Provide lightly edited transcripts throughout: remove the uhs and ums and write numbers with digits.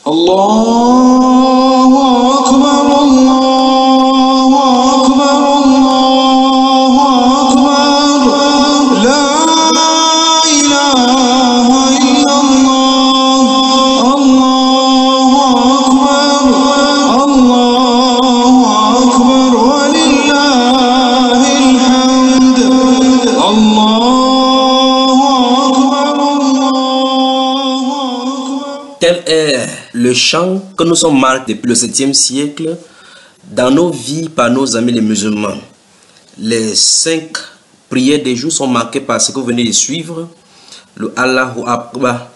الله أكبر الله أكبر الله أكبر لا إله إلا الله الله أكبر ولله الحمد الله أكبر. Tel est le chant que nous sommes marqués depuis le 7e siècle dans nos vies par nos amis les musulmans. Les 5 prières des jours sont marquées par ce que vous venez de suivre, le Allahu Akbar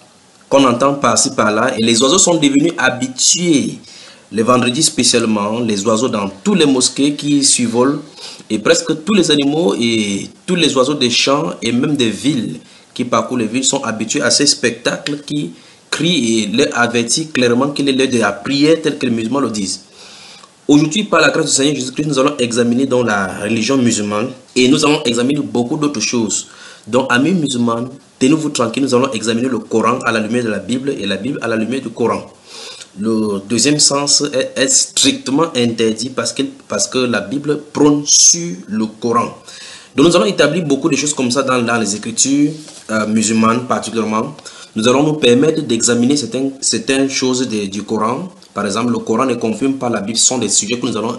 qu'on entend par-ci par-là, et les oiseaux sont devenus habitués. Les vendredis spécialement, les oiseaux dans toutes les mosquées qui survolent, et presque tous les animaux et tous les oiseaux des champs et même des villes qui parcourent les villes sont habitués à ces spectacles qui crient et leur avertit clairement qu'il est l'heure de la prière telle que les musulmans le disent. Aujourd'hui, par la grâce du Seigneur Jésus-Christ, nous allons examiner dans la religion musulmane et nous allons examiner beaucoup d'autres choses. Donc, amis musulmans, tenez-vous tranquille, nous allons examiner le Coran à la lumière de la Bible et la Bible à la lumière du Coran. Le deuxième sens est strictement interdit parce que la Bible prône sur le Coran. Donc, nous allons établir beaucoup de choses comme ça dans les écritures musulmanes particulièrement. Nous allons nous permettre d'examiner certaines choses du Coran. Par exemple, le Coran ne confirme pas la Bible. Ce sont des sujets que nous allons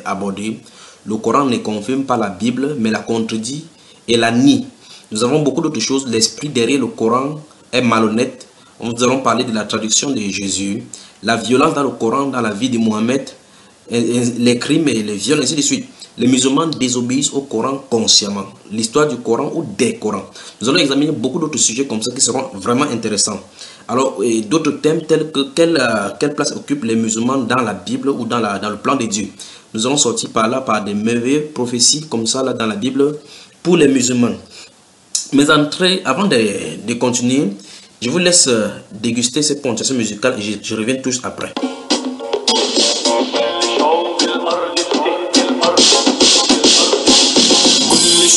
aborder. Le Coran ne confirme pas la Bible, mais la contredit et la nie. Nous avons beaucoup d'autres choses. L'esprit derrière le Coran est malhonnête. Nous allons parler de la traduction de Jésus, la violence dans le Coran, dans la vie de Mohammed, les crimes et les viols, ainsi de suite. Les musulmans désobéissent au Coran consciemment. L'histoire du Coran ou des Corans. Nous allons examiner beaucoup d'autres sujets comme ça qui seront vraiment intéressants. Alors, d'autres thèmes tels que quelle place occupent les musulmans dans la Bible ou dans le plan de Dieu. Nous allons sortir par là par des merveilleuses prophéties comme ça là dans la Bible pour les musulmans. Mais avant de continuer, je vous laisse déguster cette ponctuation musicale et je reviens tous après.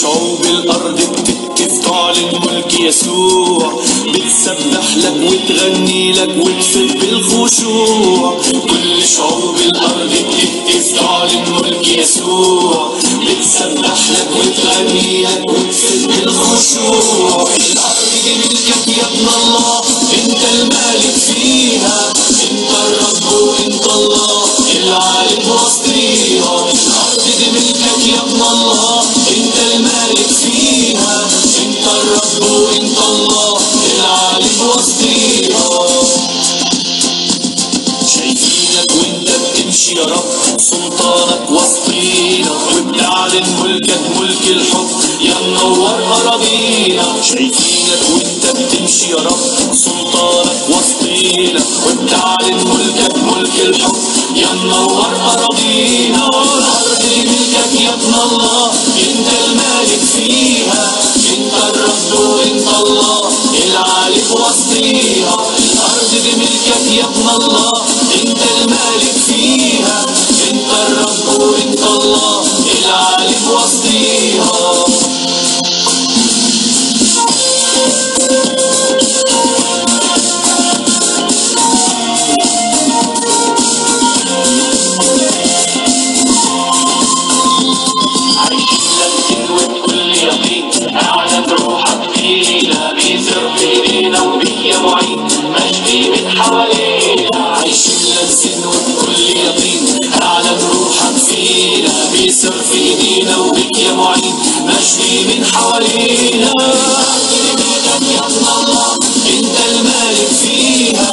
شعوب الأرض بتهتف تعلن ملك يسوع بتسبح لك وتغني لك وتسب الخشوع كل شعوب الأرض بتهتف تعلن ملك يسوع بتسبح لك وتغني لك وتسب الخشوع الأرض دي ملكك يا ابن الله انت المالك فيها انت الرب وانت الله العالم وسطيها الأرض دي ملكك يا ابن الله انت المالك فيها انت الرب وانت الله العالم وسطيها شايفينك وانت بتمشي يا رب سلطانك وسطينا وبتعلن ملكك ملك الحب يا منور اراضينا شايفينك وانت بتمشي يا رب سلطانك وسطينا وبتعلن ملكك ملك الحب يا منور اراضينا الارض دي ملكك يا ابن الله انت المالك فيها انت الرب وانت الله العالي وسطيها الارض دي ملكك يا ابن الله انت المالك فيها انت الرب وانت الله العالي وسطيها مجدي من حوالينا عايشين لابسين وبكل يقين اعلن روحك فينا بيسر في ايدينا وبك يا معين مجدي من حوالينا ملكك يا ابن الله انت المالك فيها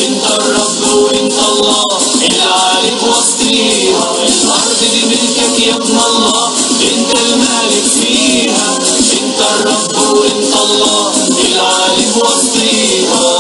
انت الرب وانت الله العالم وسطيها الارض دي ملكك يا ابن الله انت المالك فيها انت الرب وانت الله العالم وسطيها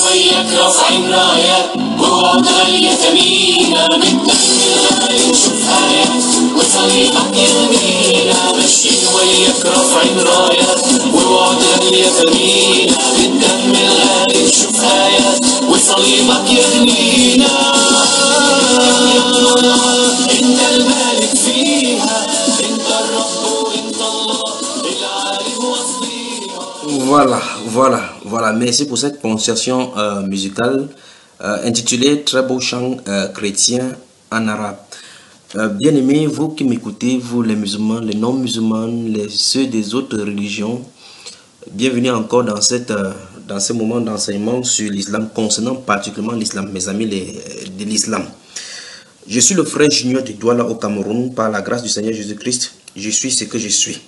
وياك رافعين رايات ووعد غالية ثمينة بالدم الغالي نشوف آيات وصليبك يغنينا ماشيين وياك رافعين رايات ووعد غالية ثمينة بالدم الغالي نشوف آيات وصليبك يغنينا انت المالك فيها انت الرب وانت الله العالم وسطيها. Voilà. Voilà, merci pour cette prononciation musicale intitulée Très beau chant chrétien en arabe. Bien-aimés, vous qui m'écoutez, vous les musulmans, les non-musulmans, ceux des autres religions, bienvenue encore dans ce moment d'enseignement sur l'islam, concernant particulièrement l'islam, mes amis de l'islam. Je suis le frère Junior de Douala au Cameroun, par la grâce du Seigneur Jésus-Christ, je suis ce que je suis.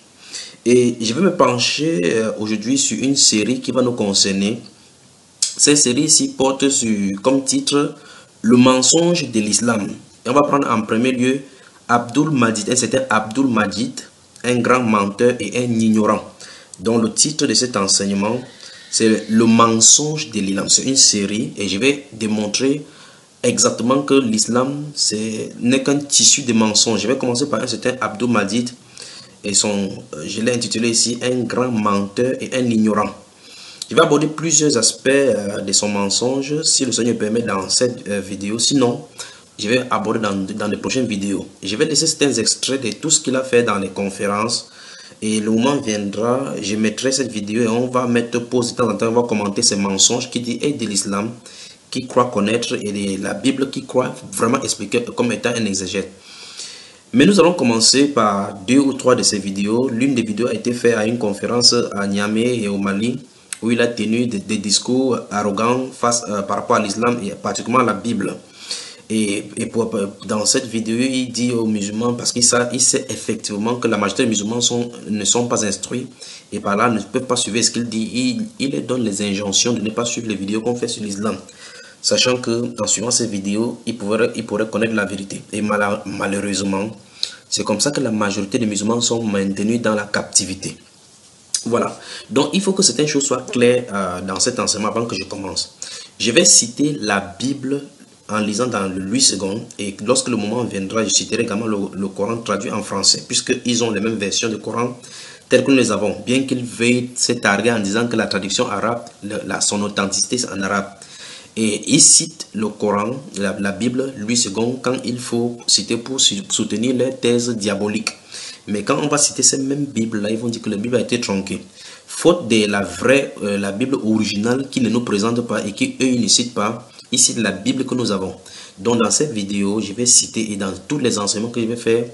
Et je vais me pencher aujourd'hui sur une série qui va nous concerner. Cette série-ci porte comme titre Le mensonge de l'islam. Et on va prendre en premier lieu Abdul Majid, un certain Abdul Majid, un grand menteur et un ignorant, dont le titre de cet enseignement, c'est Le mensonge de l'islam. C'est une série et je vais démontrer exactement que l'islam n'est qu'un tissu de mensonges. Je vais commencer par un certain Abdul Majid et je l'ai intitulé ici un grand menteur et un ignorant. Je vais aborder plusieurs aspects de son mensonge si le Seigneur permet dans cette vidéo. Sinon, je vais aborder dans les prochaines vidéos. Je vais laisser certains extraits de tout ce qu'il a fait dans les conférences. Et le moment viendra, je mettrai cette vidéo et on va mettre pause de temps en temps, on va commenter ces mensonges qui dit de l'islam, qui croit connaître, et de la Bible qui croit vraiment expliquer comme étant un exégète. Mais nous allons commencer par 2 ou 3 de ces vidéos. L'une des vidéos a été faite à une conférence à Niamey et au Mali, où il a tenu des discours arrogants par rapport à l'islam et particulièrement à la Bible. Et dans cette vidéo, il dit aux musulmans, parce qu'il sait effectivement que la majorité des musulmans ne sont pas instruits et par là ne peuvent pas suivre ce qu'il dit. Il leur donne les injonctions de ne pas suivre les vidéos qu'on fait sur l'islam, sachant que en suivant ces vidéos, il pourrait connaître la vérité. Et malheureusement, c'est comme ça que la majorité des musulmans sont maintenus dans la captivité. Voilà. Donc, il faut que certaines choses soient claires dans cet enseignement avant que je commence. Je vais citer la Bible en lisant dans le 8 secondes, et lorsque le moment viendra, je citerai également le Coran traduit en français, puisqu'ils ont les mêmes versions du Coran telles que nous les avons, bien qu'ils veuillent s'étarguer en disant que la traduction arabe, son authenticité c'est en arabe. Et ils citent le Coran, la Bible, 8 secondes, quand il faut citer pour soutenir leurs thèses diaboliques. Mais quand on va citer ces mêmes Bibles-là, ils vont dire que la Bible a été tronquée. Faute de la Bible originale qui ne nous présente pas et qui eux ne citent pas, ils citent la Bible que nous avons. Donc dans cette vidéo, je vais citer, et dans tous les enseignements que je vais faire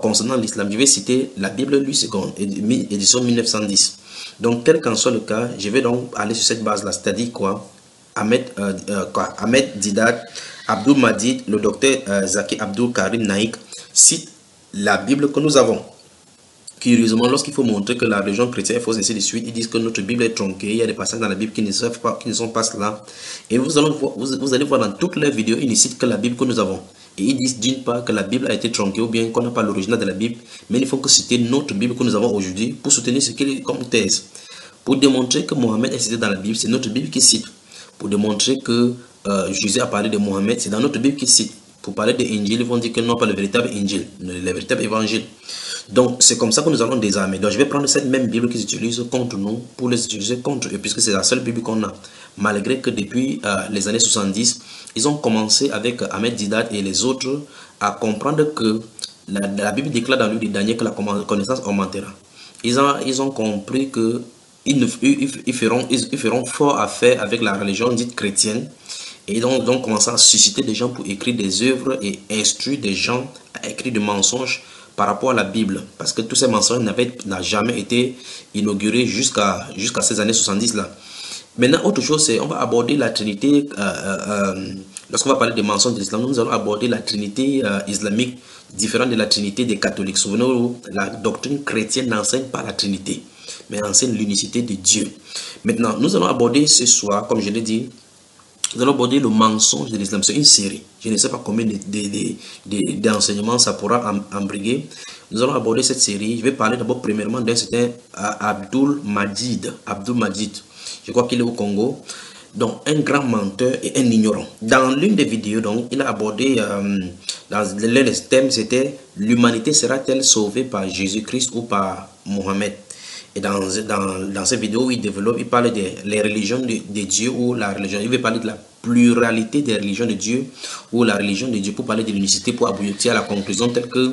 concernant l'islam, je vais citer la Bible 8 secondes, édition 1910. Donc quel qu'en soit le cas, je vais donc aller sur cette base-là, c'est-à-dire quoi? Ahmed Didat, Abdul Majid, le docteur Zaki Abdul Karim Naik cite la Bible que nous avons. Curieusement, lorsqu'il faut montrer que la religion chrétienne est fausse, ainsi de suite, ils disent que notre Bible est tronquée. Il y a des passages dans la Bible qui ne sont pas cela. Et vous allez voir dans toutes les vidéos, ils ne citent que la Bible que nous avons. Et ils disent d'une part que la Bible a été tronquée ou bien qu'on n'a pas l'original de la Bible, mais il faut que citer notre Bible que nous avons aujourd'hui pour soutenir ce qu'il est comme thèse. Pour démontrer que Mohammed est cité dans la Bible, c'est notre Bible qui cite. Pour démontrer que Jésus a parlé de Mohammed, c'est dans notre Bible qui cite. Pour parler de l'Injil, ils vont dire que non, pas le véritable Injil, le véritable évangile. Donc, c'est comme ça que nous allons désarmer. Donc, je vais prendre cette même Bible qu'ils utilisent contre nous pour les utiliser contre eux, puisque c'est la seule Bible qu'on a. Malgré que depuis les années 70, ils ont commencé avec Ahmed Didat et les autres à comprendre que la Bible déclare dans le livre de Daniel que la connaissance augmentera. Ils ont compris que ils feront fort affaire avec la religion dite chrétienne. Et donc, ils ont commencé à susciter des gens pour écrire des œuvres et instruire des gens à écrire des mensonges par rapport à la Bible. Parce que tous ces mensonges n'ont jamais été inaugurés jusqu'à ces années 70 là. Maintenant, autre chose, c'est on va aborder la Trinité. Lorsqu'on va parler des mensonges de l'islam, nous allons aborder la Trinité islamique différente de la Trinité des catholiques. Souvenez-vous, la doctrine chrétienne n'enseigne pas la Trinité, mais enseigne l'unicité de Dieu. Maintenant, nous allons aborder ce soir, comme je l'ai dit, nous allons aborder le mensonge de l'islam. C'est une série. Je ne sais pas combien d'enseignements ça pourra embriguer. Nous allons aborder cette série. Je vais parler d'abord premièrement d'un certain Abdul Majid. Abdul Majid. Je crois qu'il est au Congo. Donc, un grand menteur et un ignorant. Dans l'une des vidéos, donc, il a abordé, dans le thème, c'était l'humanité sera-t-elle sauvée par Jésus-Christ ou par Mohammed? Et dans cette vidéo, il parle des religions de Dieu ou la religion. Il veut parler de la pluralité des religions de Dieu ou la religion de Dieu pour parler de l'unicité, pour aboutir à la conclusion telle que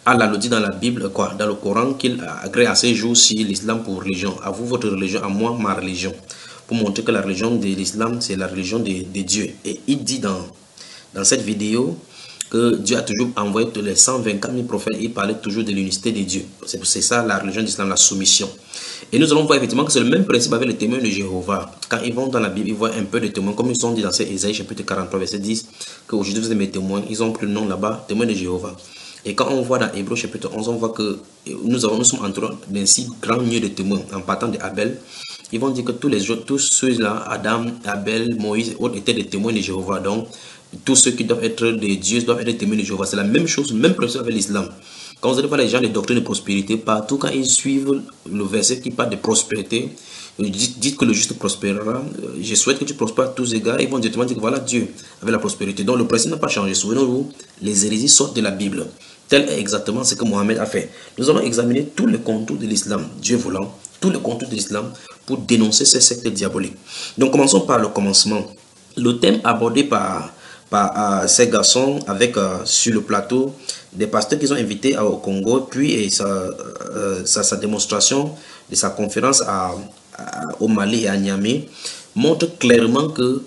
Allah le dit dans la Bible, dans le Coran, qu'il agrée à ces jours-ci l'islam pour religion. À vous votre religion, à moi ma religion. pour montrer que la religion de l'islam, c'est la religion des dieux. Et il dit dans cette vidéo que Dieu a toujours envoyé tous les 124 000 prophètes et il parlait toujours de l'unicité des dieux. C'est ça la religion d'islam, la soumission. Et nous allons voir effectivement que c'est le même principe avec les témoins de Jéhovah. Quand ils vont dans la Bible, ils voient un peu de témoins, comme ils sont dit dans Ésaïe chapitre 43, verset 10, qu'aujourd'hui vous êtes mes témoins, ils ont pris le nom là-bas, témoins de Jéhovah. Et quand on voit dans Hébreux chapitre 11, on voit que nous sommes entourés d'un si grand milieu de témoins en partant d'Abel. Ils vont dire que tous ceux-là, Adam, Abel, Moïse et autres, étaient des témoins de Jéhovah. Donc, tous ceux qui doivent être des dieux doivent être des témoins de Jéhovah. C'est la même chose, même principe avec l'islam. Quand vous allez voir les gens des doctrines de prospérité, partout quand ils suivent le verset qui parle de prospérité, dites que le juste prospérera. Je souhaite que tu prospères à tous égards. Ils vont directement dire que voilà Dieu avec la prospérité. Donc le principe n'a pas changé. Souvenez-vous, les hérésies sortent de la Bible. Tel est exactement ce que Mohammed a fait. Nous allons examiner tous les contours de l'islam, Dieu voulant, tous les contours de l'islam pour dénoncer ces sectes diaboliques. Donc commençons par le commencement. Le thème abordé par ces garçons avec sur le plateau des pasteurs qu'ils ont invités au Congo, puis sa démonstration de sa conférence au Mali et à Niamey montre clairement que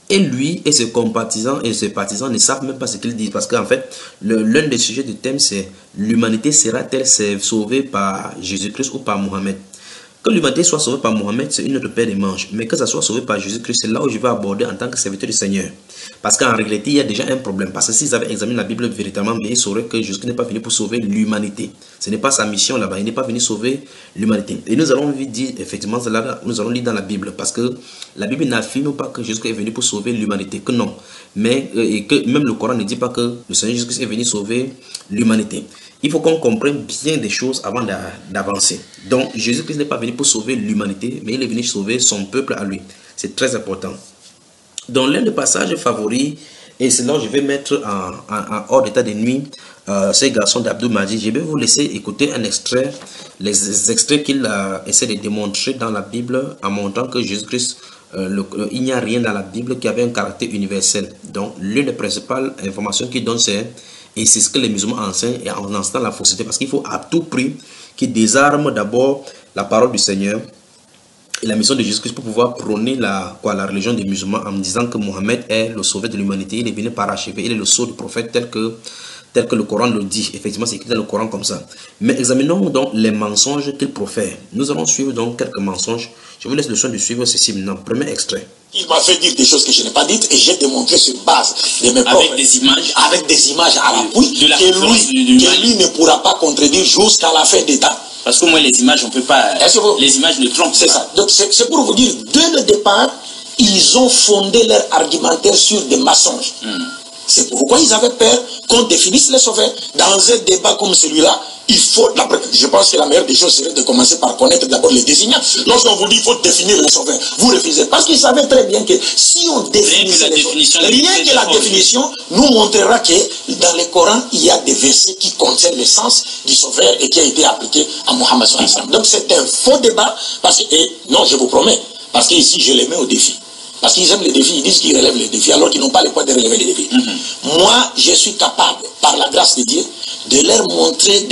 et lui et ses compatisants et ses partisans ne savent même pas ce qu'ils disent, parce qu'en fait l'un des sujets du thème c'est l'humanité sera-t-elle sauvée par Jésus-Christ ou par Mohammed. Que l'humanité soit sauvée par Mohammed, c'est une autre paire de manches. Mais que ça soit sauvé par Jésus-Christ, c'est là où je vais aborder en tant que serviteur du Seigneur. Parce qu'en réalité, il y a déjà un problème. Parce que s'ils avaient examiné la Bible véritablement, mais ils sauraient que Jésus n'est pas venu pour sauver l'humanité. Ce n'est pas sa mission là-bas. Il n'est pas venu sauver l'humanité. Et nous allons dire, effectivement, nous allons lire dans la Bible. Parce que la Bible n'affirme pas que Jésus est venu pour sauver l'humanité. Que non. Mais et que même le Coran ne dit pas que le Seigneur Jésus est venu sauver l'humanité. Il faut qu'on comprenne bien des choses avant d'avancer. Donc, Jésus-Christ n'est pas venu pour sauver l'humanité, mais il est venu sauver son peuple à lui. C'est très important. Dans l'un des passages favoris, et c'est là où je vais mettre en hors d'état de nuit ces garçons d'Abdou Majid, je vais vous laisser écouter un extrait, les extraits qu'il essaie de démontrer dans la Bible en montrant que Jésus-Christ, il n'y a rien dans la Bible qui avait un caractère universel. Donc, l'une des principales informations qu'il donne, c'est et c'est ce que les musulmans enseignent et en enseignant la fausseté, parce qu'il faut à tout prix qu'ils désarment d'abord la parole du Seigneur et la mission de Jésus-Christ pour pouvoir prôner la religion des musulmans en disant que Mohammed est le sauveur de l'humanité, il est venu parachever, il est le sceau du prophète tel que le Coran le dit. Effectivement, c'est écrit dans le Coran comme ça. Mais examinons donc les mensonges qu'il profère. Nous allons suivre donc quelques mensonges. Je vous laisse le soin de suivre ceci maintenant. Premier extrait. Il m'a fait dire des choses que je n'ai pas dites et j'ai démontré sur base de mes avec des images, à l'appui de la que lui ne pourra pas contredire jusqu'à la fin des temps. Parce que moi les images on peut pas, les images ne trompent pas. C'est ça. Donc c'est pour vous dire, dès le départ, ils ont fondé leur argumentaire sur des mensonges. C'est pourquoi ils avaient peur qu'on définisse les sauveurs. Dans un débat comme celui-là, il faut, je pense que la meilleure des choses serait de commencer par connaître d'abord les désignants. Lorsqu'on vous dit qu'il faut définir les sauveurs, vous refusez. Parce qu'ils savaient très bien que si on définit rien que la définition nous montrera que dans le Coran, il y a des versets qui contiennent le sens du sauveur et qui a été appliqué à Mohammed. Donc c'est un faux débat, parce que, et non, je vous promets, parce que ici je les mets au défi. Parce qu'ils aiment les défis, ils disent qu'ils relèvent les défis, alors qu'ils n'ont pas le poids de relever les défis. Moi, je suis capable, par la grâce de Dieu, de leur montrer,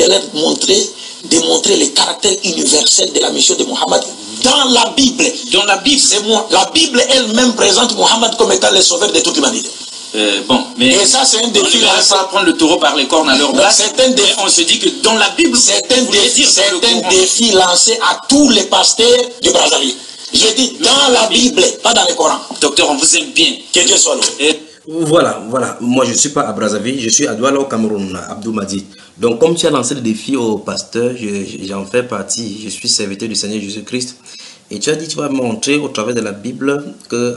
démontrer le caractère universel de la mission de Mohammed dans la Bible. Dans la Bible, c'est moi. La Bible elle-même présente Mohammed comme étant le sauveur de toute l'humanité. Bon, mais et ça c'est un défi. On ne va pas prendre le taureau par les cornes à leur place. On se dit que dans la Bible, c'est un défi lancé à tous les pasteurs de Brazzaville. Je dis dans la Bible, pas dans le Coran. Docteur, on vous aime bien. Que Dieu soit loué. Voilà. Moi, je ne suis pas à Brazzaville, je suis à Douala au Cameroun, Abdou Majid. Donc, comme tu as lancé le défi au pasteur, j'en fais partie. Je suis serviteur du Seigneur Jésus-Christ. Et tu as dit, tu vas montrer au travers de la Bible que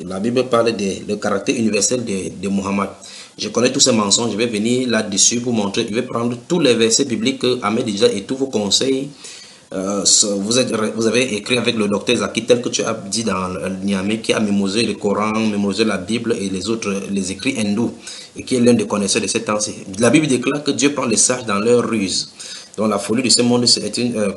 la Bible parle du caractère universel de Mohammed. Je connais tous ces mensonges, je vais venir là-dessus pour montrer. Je vais prendre tous les versets bibliques que Ahmed déjà et tous vos conseils. Vous avez écrit avec le docteur Zaki, tel que tu as dit dans Niamey, qui a mémorisé le Coran, mémorisé la Bible et les écrits hindous, et qui est l'un des connaisseurs de ces temps-ci. La Bible déclare que Dieu prend les sages dans leur ruse. Donc la folie de ce monde, c'est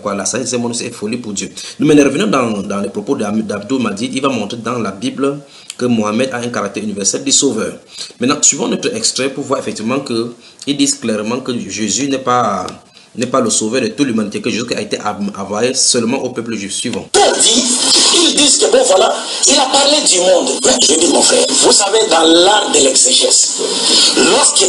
la sagesse de ce monde, c'est folie pour Dieu. Nous revenons dans les propos d'Abdou Majid. Il va montrer dans la Bible que Mohammed a un caractère universel de sauveur. Maintenant, suivons notre extrait pour voir effectivement qu'ils disent clairement que Jésus n'est pas n'est pas le sauveur de toute l'humanité, que Jésus a été envoyé seulement au peuple juif suivant. Ils disent que bon voilà, il a parlé du monde. Mais je dis mon frère, vous savez, dans l'art de l'exégèse, lorsqu'un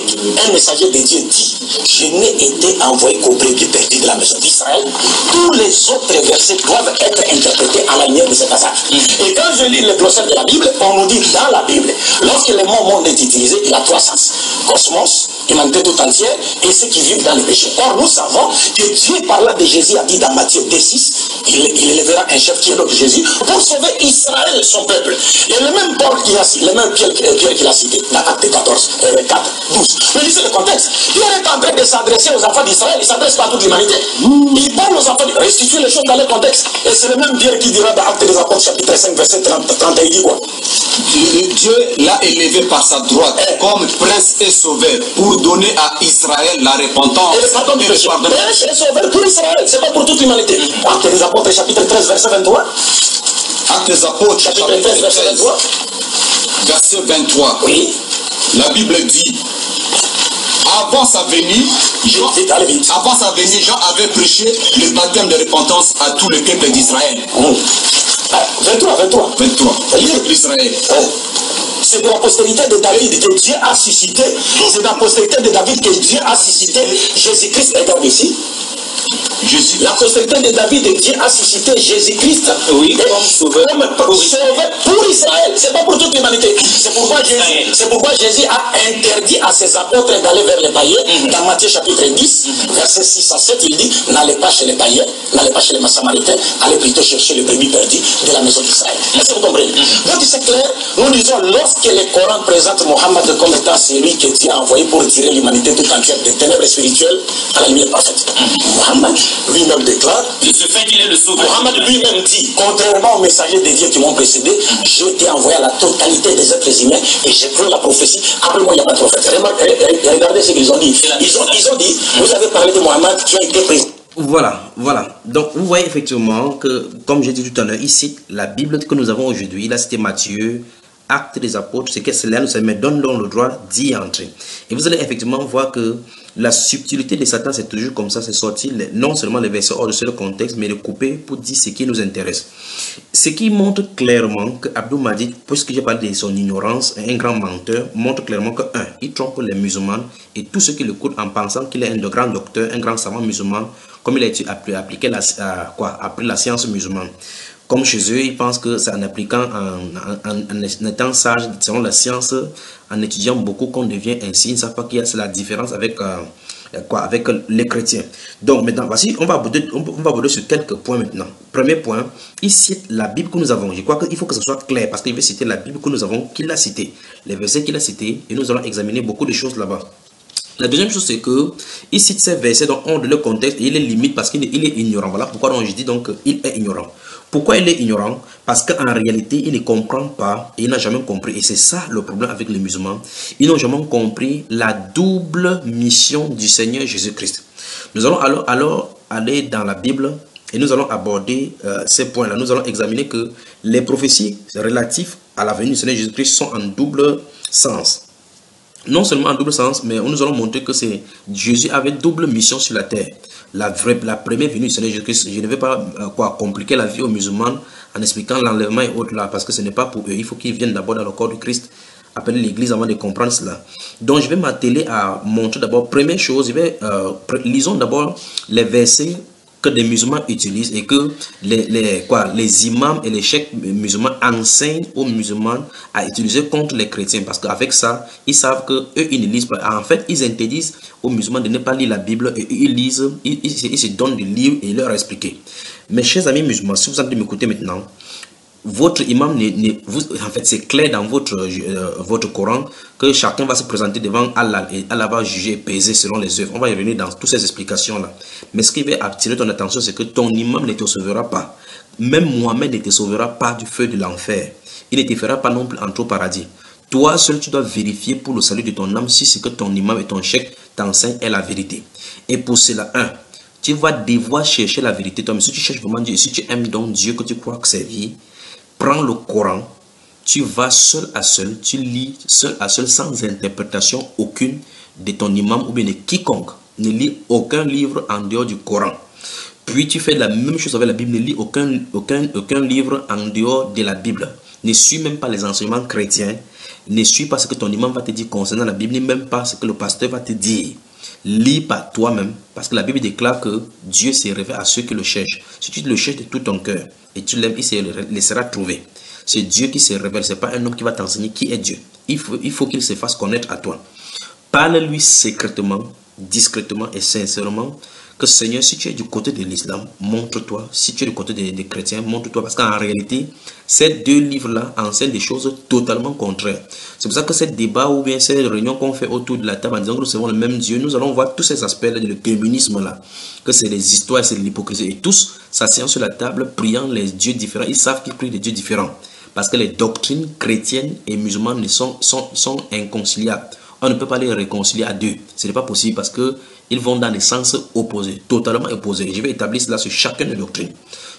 messager de Dieu dit, je n'ai été envoyé qu'au brebis perdu de la maison d'Israël, tous les autres versets doivent être interprétés à la lumière de cet passage. Et quand je lis le glossaire de la Bible, on nous dit dans la Bible, lorsque le mot monde est utilisé, il a trois sens. Cosmos, humanité tout entière, et ceux qui vivent dans le péché. Or, nous savons que Dieu, parlant de Jésus, a dit dans Matthieu 2,6, il élèvera un chef qui est l'autre Jésus, pour sauver Israël, son peuple. Et le même Paul qui a cité, le même Pierre qui l'a cité, dans Acte 14, 4, 12. Mais lisez le contexte. Pierre est en train de s'adresser aux enfants d'Israël, il ne s'adresse pas à toute l'humanité. Il parle aux enfants, restituer les choses dans le contexte. Et c'est le même Pierre qui dira dans Acte des Apôtres, chapitre 5, verset 31, il dit quoi? Dieu l'a élevé par sa droite comme prince et sauveur pour donner à Israël la repentance et le pardon du péché. Prince et sauveur pour Israël, c'est pas pour toute l'humanité. Acte des Apôtres, chapitre 13, verset 23. Acte des Apôtres, chapitre 13, verset 23. Verset 23. Oui. La Bible dit, avant sa venue, Jean avait prêché le baptême de repentance à tout le peuple d'Israël. 23. L'Israël. C'est de la postérité de David que Dieu a suscité. C'est de la postérité de David que Dieu a suscité Jésus-Christ. Regarde ici. La postérité de David et Dieu a suscité Jésus-Christ comme sauveur pour Israël. C'est pas pour toute l'humanité. C'est pourquoi Jésus a interdit à ses apôtres d'aller vers les païens. Dans Matthieu chapitre 10, versets 6 à 7, il dit, n'allez pas chez les païens, n'allez pas chez les Samaritains, allez plutôt chercher le brebis perdu de la maison d'Israël. Est-ce que vous comprenez? Donc c'est clair, nous disons, lorsque le Coran présente Mohammed comme étant celui que Dieu a envoyé pour tirer l'humanité tout entière des ténèbres spirituelles à la lumière parfaite. Mohammed lui-même déclare, de ce fait qu'il est le sauveur. Mohammed lui-même dit, contrairement aux messagers de Dieu qui m'ont précédé, j'ai été envoyé à la totalité des êtres humains et j'ai cru la prophétie. Après moi, il n'y a pas de prophète. Regardez ce qu'ils ont dit. Ils ont dit, vous avez parlé de Mohammed qui a été présenté. Voilà. Donc, vous voyez effectivement que, comme j'ai dit tout à l'heure, ici, la Bible que nous avons aujourd'hui, il a cité Matthieu, Actes des Apôtres, c'est que cela nous donne le droit d'y entrer. Et vous allez effectivement voir que la subtilité de Satan, c'est toujours comme ça, c'est sorti non seulement les versets hors de ce contexte, mais de couper pour dire ce qui nous intéresse. Ce qui montre clairement que Abdou Mahdi, puisque j'ai parlé de son ignorance, un grand menteur, montre clairement que, il trompe les musulmans et tous ceux qui l'écoutent en pensant qu'il est un grand docteur, un grand savant musulman, comme il a appris la science musulmane. Comme chez eux, ils pensent que c'est en appliquant, en étant sage, selon la science, en étudiant beaucoup qu'on devient ainsi. Ils ne savent pas qu'il y a la différence avec, avec les chrétiens. Donc maintenant, voici, on va aborder sur quelques points maintenant. Premier point, il cite la Bible que nous avons. Je crois qu'il faut que ce soit clair parce qu'il veut citer la Bible que nous avons, qu'il a cité. Les versets qu'il a cités, et nous allons examiner beaucoup de choses là-bas. La deuxième chose, c'est que il cite ces versets dans le contexte et il est limite parce qu'il est ignorant. Voilà pourquoi donc je dis donc qu'il est ignorant. Pourquoi il est ignorant? Parce qu'en réalité, il ne comprend pas et il n'a jamais compris. Et c'est ça le problème avec les musulmans. Ils n'ont jamais compris la double mission du Seigneur Jésus-Christ. Nous allons alors aller dans la Bible et nous allons aborder ces points-là. Nous allons examiner que les prophéties relatives à la venue du Seigneur Jésus-Christ sont en double sens. Non seulement en double sens, mais nous allons montrer que Jésus avait double mission sur la terre. La première venue du Seigneur Jésus-Christ, je ne vais pas compliquer la vie aux musulmans en expliquant l'enlèvement et autres là, parce que ce n'est pas pour eux. Il faut qu'ils viennent d'abord dans le corps de Christ, appeler l'église avant de comprendre cela. Donc je vais m'atteler à montrer d'abord, première chose, lisons d'abord les versets que des musulmans utilisent et que les imams et les cheikhs musulmans enseignent aux musulmans à utiliser contre les chrétiens, parce qu'avec ça, ils savent que eux ils ne lisent pas. En fait, ils interdisent aux musulmans de ne pas lire la Bible et ils lisent, ils se donnent des livres et leur expliquer. Mes chers amis musulmans, si vous allez m'écouter maintenant, votre imam, en fait, c'est clair dans votre Coran que chacun va se présenter devant Allah et Allah va juger et peser selon les œuvres. On va y revenir dans toutes ces explications-là. Mais ce qui va attirer ton attention, c'est que ton imam ne te sauvera pas. Même Mohamed ne te sauvera pas du feu de l'enfer. Il ne te fera pas non plus entrer au paradis. Toi seul, tu dois vérifier pour le salut de ton âme si ce que ton imam et ton cheikh t'enseignent est la vérité. Et pour cela, tu vas devoir chercher la vérité. Toi, mais si tu cherches vraiment Dieu, si tu aimes donc Dieu, que tu crois que c'est vie, prends le Coran, tu vas seul à seul, tu lis seul à seul sans interprétation aucune de ton imam ou bien de quiconque. ne lis aucun livre en dehors du Coran. Puis tu fais la même chose avec la Bible, ne lis aucun livre en dehors de la Bible. Ne suis même pas les enseignements chrétiens, ne suis pas ce que ton imam va te dire concernant la Bible, ni même pas ce que le pasteur va te dire. Lis par toi-même, parce que la Bible déclare que Dieu se révèle à ceux qui le cherchent. Si tu le cherches de tout ton cœur et tu l'aimes, il se laissera trouver. C'est Dieu qui se révèle, ce n'est pas un homme qui va t'enseigner qui est Dieu. Il faut qu'il se fasse connaître à toi. Parle-lui secrètement, discrètement et sincèrement que Seigneur, si tu es du côté de l'islam, montre-toi. Si tu es du côté des chrétiens, montre-toi. Parce qu'en réalité, ces deux livres-là enseignent des choses totalement contraires. C'est pour ça que ces débats ou bien ces réunions qu'on fait autour de la table en disant que nous serons le même Dieu, nous allons voir tous ces aspects-là du communisme-là. Que c'est les histoires, c'est l'hypocrisie. Et tous s'asseyant sur la table, priant les dieux différents. Ils savent qu'ils prient des dieux différents. Parce que les doctrines chrétiennes et musulmanes sont inconciliables. On ne peut pas les réconcilier à deux. Ce n'est pas possible parce qu'ils vont dans des sens opposés, totalement opposés. Je vais établir cela sur chacune des doctrines.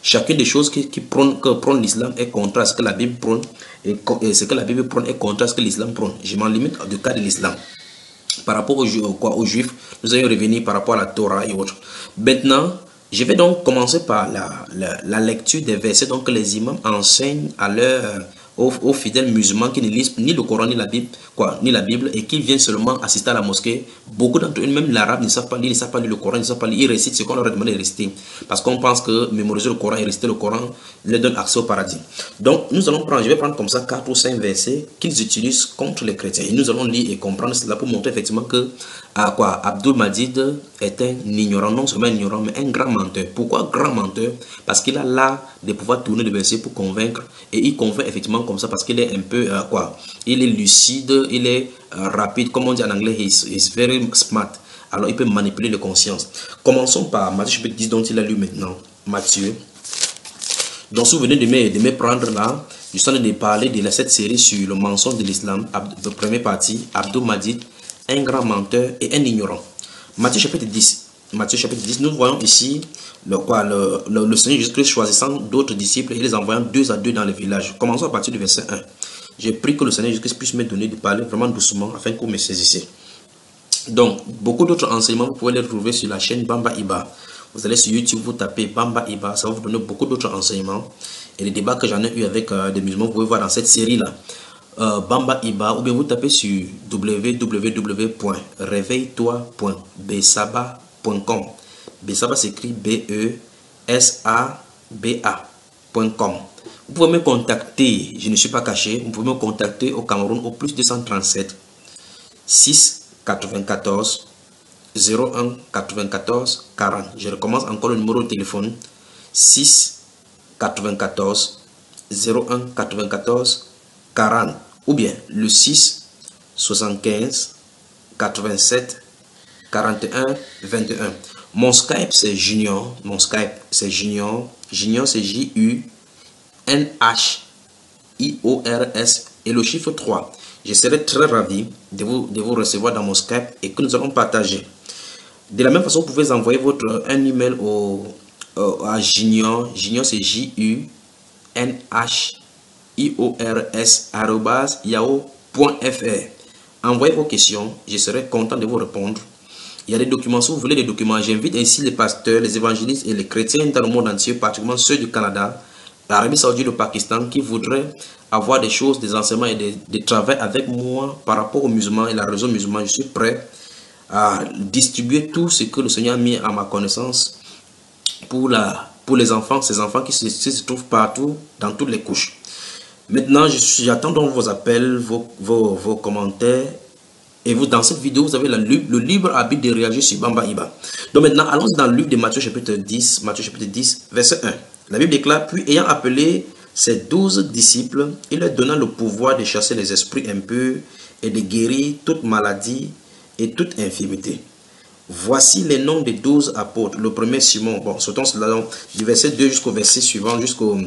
Chacune des choses que prône l'islam est contraire à ce que la Bible prône et ce que la Bible prône est contraire à ce que l'islam prône. Je m'en limite au cas de l'islam. Par rapport aux Juifs, nous allons revenir par rapport à la Torah et autres. Maintenant, je vais donc commencer par la lecture des versets donc, que les imams enseignent à aux fidèles musulmans qui ne lisent ni le Coran ni la Bible et qui viennent seulement assister à la mosquée. Beaucoup d'entre eux, même l'arabe, ne savent pas lire, ils ne savent pas lire le Coran, ils ne savent pas lire, ils récitent ce qu'on leur a demandé de réciter. Parce qu'on pense que mémoriser le Coran et réciter le Coran leur donne accès au paradis. Donc, je vais prendre comme ça 4 ou 5 versets qu'ils utilisent contre les chrétiens. Et nous allons lire et comprendre cela pour montrer effectivement que Abdul Majid est un ignorant, non seulement un ignorant, mais un grand menteur. Pourquoi grand menteur? Parce qu'il a l'art de pouvoir tourner le verset pour convaincre. Et il convainc effectivement comme ça parce qu'il est un peu, il est lucide, il est rapide, comme on dit en anglais, he's very smart. Alors il peut manipuler les consciences. Commençons par Matthieu chapitre 10 dont il a lu maintenant. Matthieu. Donc si vous venez de me prendre là, je suis en train de parler de cette série sur le mensonge de l'islam, de première partie, Abdul Majid, un grand menteur et un ignorant. Matthieu chapitre 10. Matthieu chapitre 10, nous voyons ici le Seigneur Jésus-Christ choisissant d'autres disciples et les envoyant 2 à 2 dans les villages. Commençons à partir du verset 1. J'ai pris que le Seigneur Jésus-Christ puisse me donner de parler vraiment doucement afin que vous me saisissiez. Donc, beaucoup d'autres enseignements, vous pouvez les retrouver sur la chaîne Bamba Iba. Vous allez sur YouTube, vous tapez Bamba Iba, ça va vous donner beaucoup d'autres enseignements. Et les débats que j'en ai eu avec des musulmans, vous pouvez voir dans cette série-là. Bamba Iba, ou bien vous tapez sur www.reveille-toi.besaba.com. Besaba s'écrit B-E-S-A-B-A.com. Vous pouvez me contacter, je ne suis pas caché, vous pouvez me contacter au Cameroun au plus 237 6 94 01 94 40. Je recommence encore le numéro de téléphone 6 94 01 94 40 ou bien le 6 75 87 41 21. Mon Skype c'est Junior. Mon Skype c'est Junior. Junior c'est J-U-N-H-I-O-R-S et le chiffre 3. Je serai très ravi de vous recevoir dans mon Skype et que nous allons partager. De la même façon, vous pouvez envoyer un email à Junior. Junior c'est JUNIORS@yahoo.fr. Envoyez vos questions, je serai content de vous répondre. Il y a des documents, si vous voulez des documents, j'invite ainsi les pasteurs, les évangélistes et les chrétiens dans le monde entier, particulièrement ceux du Canada, l'Arabie Saoudite, le Pakistan, qui voudraient avoir des choses, des enseignements et des travaux avec moi par rapport aux musulmans et la raison musulmane. Je suis prêt à distribuer tout ce que le Seigneur a mis à ma connaissance pour les enfants, ces enfants qui se trouvent partout, dans toutes les couches. Maintenant, j'attends donc vos appels, vos commentaires. Et vous, dans cette vidéo, vous avez le libre arbitre de réagir sur Bamba Iba. Donc maintenant, allons dans le livre de Matthieu chapitre 10, verset 1. La Bible déclare, puis ayant appelé ses 12 disciples, il leur donna le pouvoir de chasser les esprits impurs et de guérir toute maladie et toute infirmité. Voici les noms des 12 apôtres. Le premier, Simon. Bon, sautons cela donc, du verset 2 jusqu'au verset suivant, jusqu'au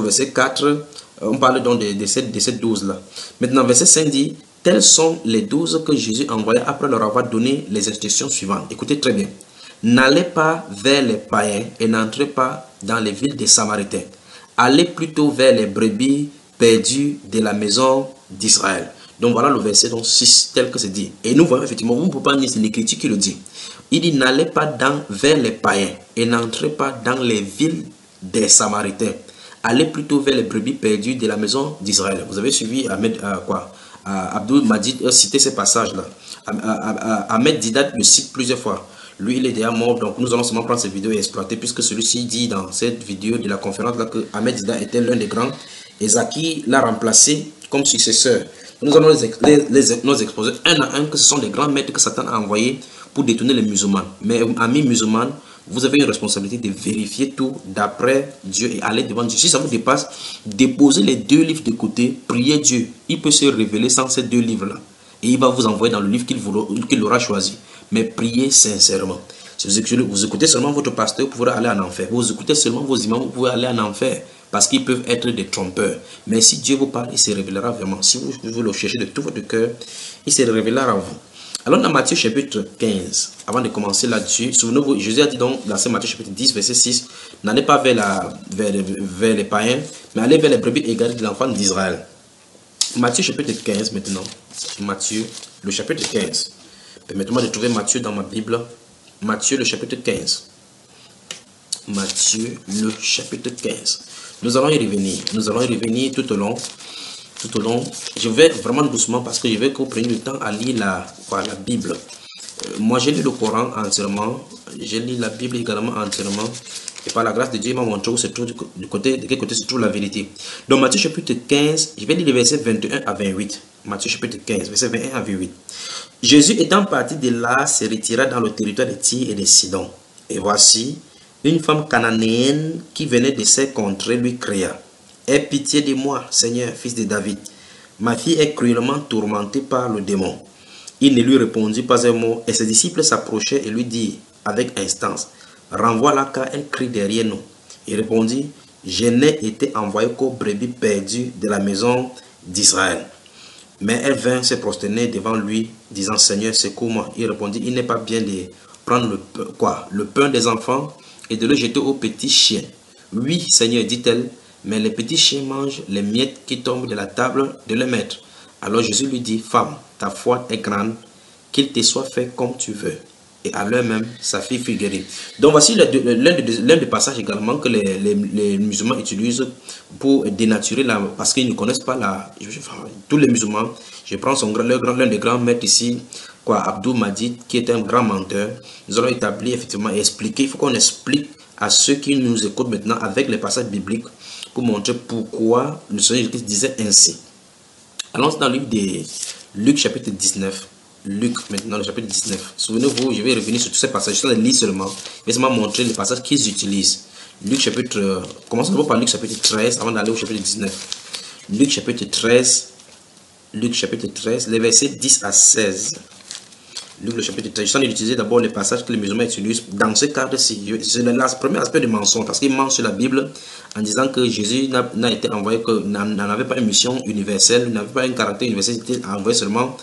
verset 4. On parle donc de ces 12-là. Maintenant, verset 5 dit, tels sont les 12 que Jésus envoya après leur avoir donné les instructions suivantes. Écoutez très bien. N'allez pas vers les païens et n'entrez pas dans les villes des Samaritains. Allez plutôt vers les brebis perdues de la maison d'Israël. Donc voilà le verset 6 tel que c'est dit. Et nous voyons effectivement, vous ne pouvez pas nier, c'est l'Écriture qui le dit. Il dit, n'allez pas vers les païens et n'entrez pas dans les villes des Samaritains. Allez plutôt vers les brebis perdues de la maison d'Israël. Vous avez suivi Abdul Majid citer ces passages-là. Ahmed Didat le cite plusieurs fois. Lui, il est déjà mort, donc nous allons seulement prendre cette vidéo et exploiter, puisque celui-ci dit dans cette vidéo de la conférence là que Ahmed Didat était l'un des grands et Zaki l'a remplacé comme successeur. Nous allons nous exposer un à un que ce sont des grands maîtres que Satan a envoyés pour détourner les musulmans. Mais amis musulmans, vous avez une responsabilité de vérifier tout d'après Dieu et aller devant Dieu. Si ça vous dépasse, déposez les 2 livres de côté, priez Dieu. Il peut se révéler sans ces 2 livres-là. Et il va vous envoyer dans le livre qu'il aura choisi. Mais priez sincèrement. Si vous écoutez seulement votre pasteur, vous pourrez aller en enfer. Vous écoutez seulement vos imams, vous pouvez aller en enfer. Parce qu'ils peuvent être des trompeurs. Mais si Dieu vous parle, il se révélera vraiment. Si vous le cherchez de tout votre cœur, il se révélera en vous. Alors dans Matthieu chapitre 15, avant de commencer là-dessus, souvenez-vous, Jésus a dit donc dans Matthieu chapitre 10, verset 6, n'allez pas vers les païens, mais allez vers les brebis égarées de l'enfant d'Israël. Matthieu chapitre 15 maintenant. Matthieu, le chapitre 15. Permettez-moi de trouver Matthieu dans ma Bible. Matthieu, le chapitre 15. Matthieu, le chapitre 15. Nous allons y revenir. Nous allons y revenir tout au long. Tout au long. Je vais vraiment doucement parce que je veux que vous preniez le temps à lire la Bible. Moi, j'ai lu le Coran entièrement. J'ai lu la Bible également entièrement. Et par la grâce de Dieu, il m'a montré où se trouve de quel côté se trouve la vérité. Donc, Matthieu chapitre 15, je vais lire les versets 21 à 28. Matthieu chapitre 15, versets 21 à 28. Jésus étant parti de là, se retira dans le territoire de Tyr et de Sidon. Et voici, une femme cananéenne qui venait de ces contrées lui cria: aie pitié de moi, Seigneur, fils de David. Ma fille est cruellement tourmentée par le démon. Il ne lui répondit pas un mot, et ses disciples s'approchaient et lui dirent avec instance: renvoie-la car elle crie derrière nous. Il répondit: je n'ai été envoyé qu'aux brebis perdues de la maison d'Israël. Mais elle vint se prosterner devant lui, disant: Seigneur, secours-moi. Il répondit: il n'est pas bien de prendre le pain des enfants et de le jeter aux petits chiens. Oui, Seigneur, dit-elle, mais les petits chiens mangent les miettes qui tombent de la table de leur maître. Alors Jésus lui dit: femme, ta foi est grande, qu'il te soit fait comme tu veux. Et à l'heure même, sa fille fut guérie. Donc voici l'un des passages également que les musulmans utilisent pour dénaturer parce qu'ils ne connaissent pas tous les musulmans. Je prends l'un des grands maîtres ici, Abdul Majid, qui est un grand menteur. Nous allons établir effectivement et expliquer. Il faut qu'on explique à ceux qui nous écoutent maintenant avec les passages bibliques pour montrer pourquoi le Seigneur Jésus disait ainsi. Allons dans le livre de Luc chapitre 19. Luc, maintenant, le chapitre 19. Souvenez-vous, je vais revenir sur tous ces passages. Je vais les lire seulement. Je vais seulement montrer les passages qu'ils utilisent. Luc chapitre... Commençons d'abord par Luc chapitre 13 avant d'aller au chapitre 19. Luc chapitre 13. Luc chapitre 13, les versets 10 à 16. Luc le chapitre 13. Je suis en train d'utiliser d'abord les passages que les musulmans utilisent dans ce cadre-ci. C'est le premier aspect du mensonge, parce qu'ils mentent sur la Bible en disant que Jésus n'a été envoyé, n'en avait pas une mission universelle, n'avait pas un caractère universel, il était envoyé seulement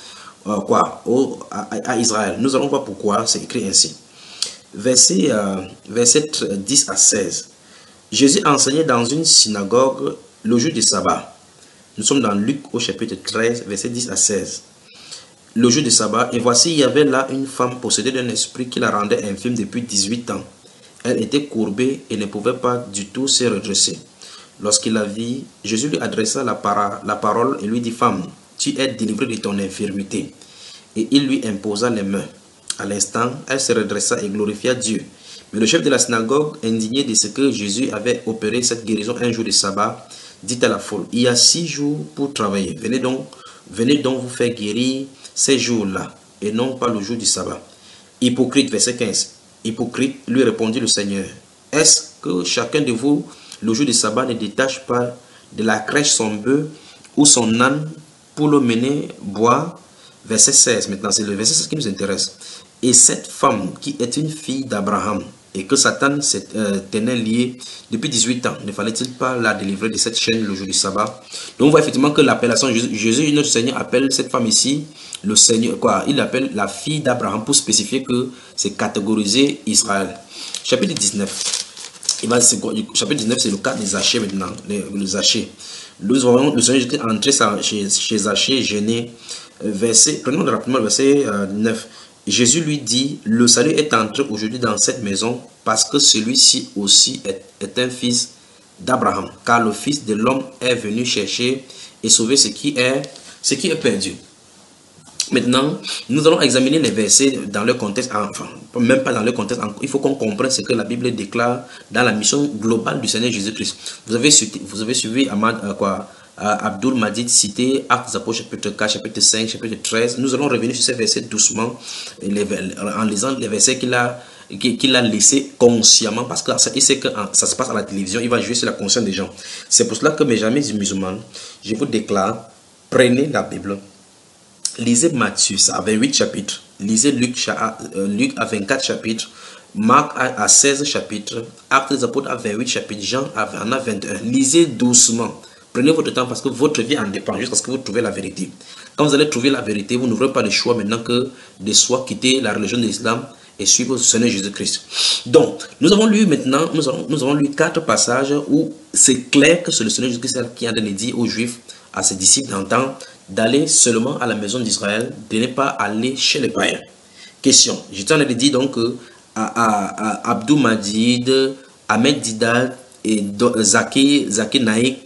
à Israël. Nous allons voir pourquoi c'est écrit ainsi. Verset 10 à 16. Jésus enseignait dans une synagogue le jour du sabbat. Nous sommes dans Luc au chapitre 13, verset 10 à 16. Le jour du sabbat, et voici, il y avait là une femme possédée d'un esprit qui la rendait infirme depuis 18 ans. Elle était courbée et ne pouvait pas du tout se redresser. Lorsqu'il la vit, Jésus lui adressa la parole et lui dit: femme, tu es délivrée de ton infirmité. Et il lui imposa les mains. À l'instant, elle se redressa et glorifia Dieu. Mais le chef de la synagogue, indigné de ce que Jésus avait opéré cette guérison un jour de sabbat, dit à la foule: il y a 6 jours pour travailler. Venez donc vous faire guérir ces jours-là, et non pas le jour du sabbat. Hypocrite, verset 15. Hypocrite, lui répondit le Seigneur: est-ce que chacun de vous, le jour du sabbat, ne détache pas de la crèche son bœuf ou son âne pour le mener boire? Verset 16, maintenant c'est le verset 16 qui nous intéresse. Et cette femme qui est une fille d'Abraham et que Satan tenait liée depuis 18 ans, ne fallait-il pas la délivrer de cette chaîne le jour du sabbat? Donc on voit effectivement que l'appellation Jésus, notre Seigneur, appelle cette femme ici le Seigneur, il l'appelle la fille d'Abraham pour spécifier que c'est catégoriser Israël. Chapitre 19. Chapitre 19, c'est le cas des Zachée maintenant. Les Zachée. Nous voyons le Seigneur Jésus entrer chez Zachée, gêné. Prenons rapidement le verset 9. Jésus lui dit, le salut est entré aujourd'hui dans cette maison parce que celui-ci aussi est un fils d'Abraham. Car le Fils de l'homme est venu chercher et sauver ce qui est perdu. Maintenant, nous allons examiner les versets dans leur contexte, enfin, même pas dans leur contexte. Il faut qu'on comprenne ce que la Bible déclare dans la mission globale du Seigneur Jésus-Christ. Vous avez suivi Abdul Majid cité Actes des Apôtres chapitre 4, chapitre 5, chapitre 13. Nous allons revenir sur ces versets doucement en lisant les versets qu'il a laissés consciemment parce qu'il sait que ça se passe à la télévision, il va jouer sur la conscience des gens. C'est pour cela que mes amis musulmans, je vous déclare, prenez la Bible. Lisez Matthieu à 28 chapitres, lisez Luc à 24 chapitres, Marc à 16 chapitres, Actes des Apôtres à 28 chapitres, Jean à 21. Lisez doucement. Prenez votre temps parce que votre vie en dépend jusqu'à ce que vous trouvez la vérité. Quand vous allez trouver la vérité, vous n'aurez pas le choix maintenant que de soit quitter la religion de l'islam et suivre le Seigneur Jésus-Christ. Donc, nous avons lu maintenant, nous avons lu 4 passages où c'est clair que c'est le Seigneur Jésus-Christ qui a dit aux Juifs, à ses disciples d'antan, d'aller seulement à la maison d'Israël, de ne pas aller chez les païens. Question. Je t'en ai dit donc à Abdou Majid, Ahmed Didat et Zaki Naïk,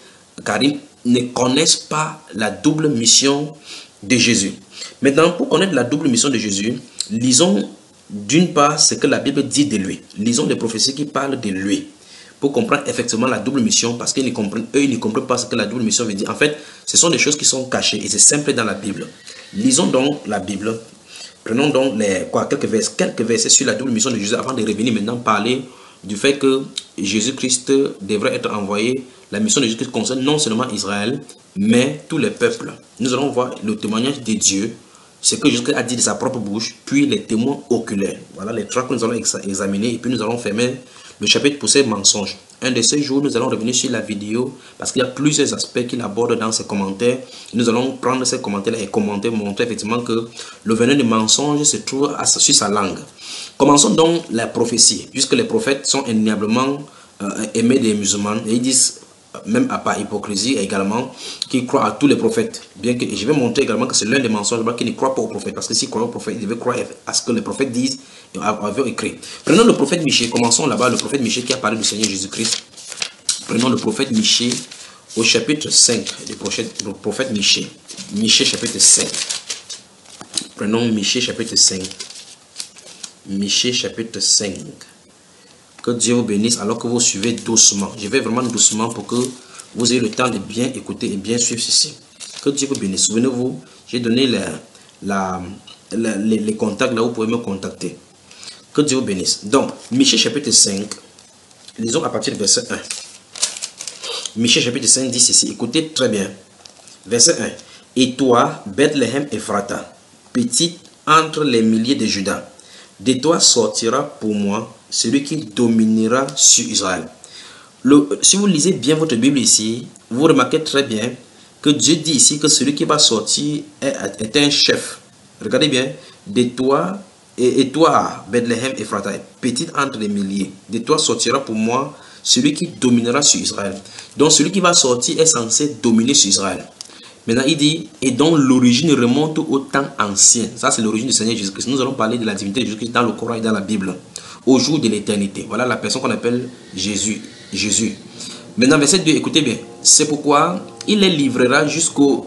Karim ne connaissent pas la double mission de Jésus. Maintenant, pour connaître la double mission de Jésus, lisons d'une part ce que la Bible dit de lui. Lisons les prophéties qui parlent de lui. Pour comprendre effectivement la double mission, parce qu'ils ne comprennent pas ce que la double mission veut dire. En fait, ce sont des choses qui sont cachées et c'est simple dans la Bible. Lisons donc la Bible. Prenons donc quelques versets sur la double mission de Jésus avant de revenir maintenant parler du fait que Jésus-Christ devrait être envoyé. La mission de Jésus-Christ concerne non seulement Israël, mais tous les peuples. Nous allons voir le témoignage de Dieu, ce que Jésus a dit de sa propre bouche, puis les témoins oculaires. Voilà les 3 que nous allons examiner et puis nous allons fermer le chapitre pour ces mensonges. Un de ces jours, nous allons revenir sur la vidéo parce qu'il y a plusieurs aspects qu'il aborde dans ses commentaires. Nous allons prendre ces commentaires et commenter, montrer effectivement que le venin de mensonge se trouve sur sa langue. Commençons donc la prophétie, puisque les prophètes sont indéniablement aimés des musulmans et ils disent, même à part hypocrisie également, qu'ils croient à tous les prophètes. Bien que je vais montrer également que c'est l'un des mensonges qu'ils ne croient pas aux prophètes, parce que s'ils croient aux prophètes, ils devaient croire à ce que les prophètes disent et avaient écrit. Prenons le prophète Michée, commençons là-bas, le prophète Michée qui a parlé du Seigneur Jésus-Christ. Prenons le prophète Michée au chapitre 5, le prophète Michée. Michée chapitre 5. Prenons Michée chapitre 5. Michée chapitre 5. Que Dieu vous bénisse alors que vous suivez doucement. Je vais vraiment doucement pour que vous ayez le temps de bien écouter et bien suivre ceci. Que Dieu vous bénisse. Souvenez-vous, j'ai donné les contacts là où vous pouvez me contacter. Que Dieu vous bénisse. Donc, Michée chapitre 5, lisons à partir du verset 1. Michée chapitre 5 dit ceci. Écoutez très bien. Verset 1. Et toi, Bethléem Ephrata, petite entre les milliers de Juda, de toi sortira pour moi celui qui dominera sur Israël. Si vous lisez bien votre Bible ici, vous remarquez très bien que Dieu dit ici que celui qui va sortir est un chef. Regardez bien, de toi et toi, Bethléem Ephrata, petite entre les milliers, de toi sortira pour moi celui qui dominera sur Israël. Donc celui qui va sortir est censé dominer sur Israël. Maintenant, il dit, et dont l'origine remonte au temps ancien. Ça, c'est l'origine du Seigneur Jésus-Christ. Nous allons parler de la divinité de Jésus-Christ dans le Coran et dans la Bible. Au jour de l'éternité. Voilà la personne qu'on appelle Jésus. Maintenant, verset 2, écoutez bien. C'est pourquoi il les livrera jusqu'au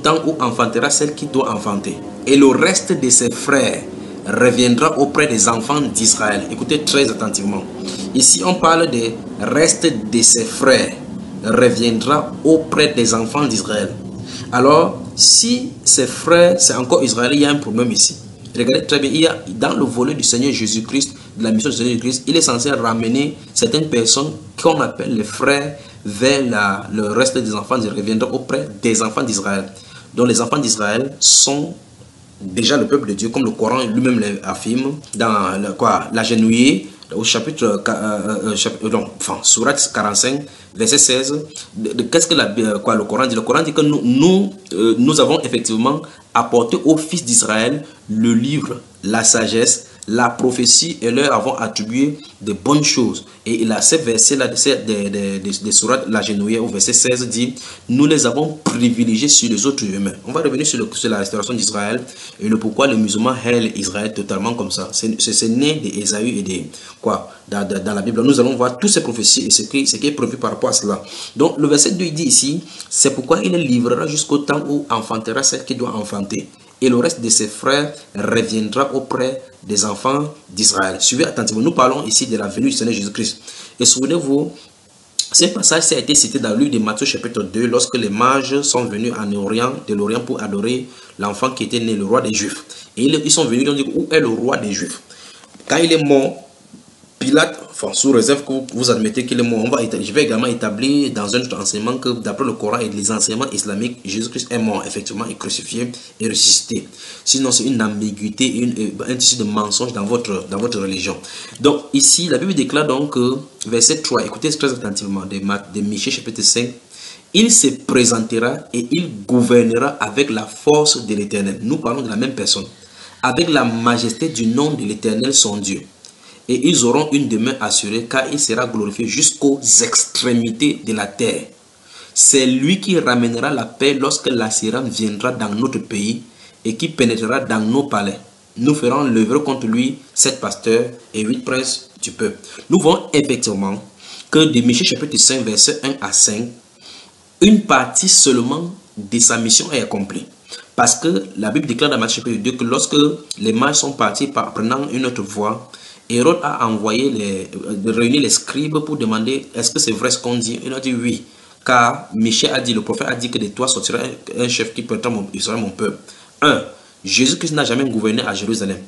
temps où enfantera celle qui doit enfanter. Et le reste de ses frères reviendra auprès des enfants d'Israël. Écoutez très attentivement. Ici, on parle des restes de ses frères reviendra auprès des enfants d'Israël. Alors, si ses frères, c'est encore Israël, il y a un problème ici. Regardez très bien, il y a dans le volet du Seigneur Jésus-Christ, de la mission du Seigneur Jésus-Christ, il est censé ramener certaines personnes qu'on appelle les frères vers le reste des enfants, ils reviendront auprès des enfants d'Israël. Donc les enfants d'Israël sont déjà le peuple de Dieu, comme le Coran lui-même l'affirme, dans la genouillée, au chapitre, Surat 45, verset 16, qu'est-ce que le Coran dit? Le Coran dit que nous avons effectivement apporté aux fils d'Israël le livre, la sagesse, la prophétie et leur avons attribué de bonnes choses. Et il a ces versets-là de Sourate la Genouillère au verset 16 dit, nous les avons privilégiés sur les autres humains. On va revenir sur la restauration d'Israël et le pourquoi les musulmans haïssent Israël totalement comme ça. C'est né d'Ésaü et de quoi dans la Bible. Nous allons voir toutes ces prophéties et ce qui est prévu par rapport à cela. Donc le verset 2 il dit ici, c'est pourquoi il les livrera jusqu'au temps où enfantera celle qui doit enfanter. Et le reste de ses frères reviendra auprès des enfants d'Israël. Suivez attentivement, nous parlons ici de la venue du Seigneur Jésus-Christ. Et souvenez-vous, ce passage a été cité dans le livre de Matthieu chapitre 2, lorsque les mages sont venus de l'Orient pour adorer l'enfant qui était né, le roi des Juifs. Et ils sont venus, ils ont dit, où est le roi des Juifs? Quand il est mort, Pilate, enfin, sous réserve que vous admettez qu'il est mort, je vais également établir dans un autre enseignement que d'après le Coran et les enseignements islamiques, Jésus-Christ est mort, effectivement, est crucifié et ressuscité. Sinon, c'est une ambiguïté, un tissu de mensonge dans votre religion. Donc, ici, la Bible déclare donc, verset 3, écoutez très attentivement, de Michée chapitre 5, il se présentera et il gouvernera avec la force de l'Éternel. Nous parlons de la même personne. Avec la majesté du nom de l'Éternel, son Dieu. Et ils auront une demeure assurée car il sera glorifié jusqu'aux extrémités de la terre. C'est lui qui ramènera la paix lorsque l'Assyrie viendra dans notre pays et qui pénétrera dans nos palais. Nous ferons lever contre lui 7 pasteurs et 8 princes du peuple. Nous voyons effectivement que de Michée chapitre 5 verset 1 à 5, une partie seulement de sa mission est accomplie. Parce que la Bible déclare dans Matthieu chapitre 2 que lorsque les mages sont partis prenant une autre voie, Hérode a envoyé réunir les scribes pour demander est-ce que c'est vrai ce qu'on dit. Il a dit oui, car Michée a dit, le prophète a dit que de toi sortira un chef qui portera mon peuple. 1. Jésus-Christ n'a jamais gouverné à Jérusalem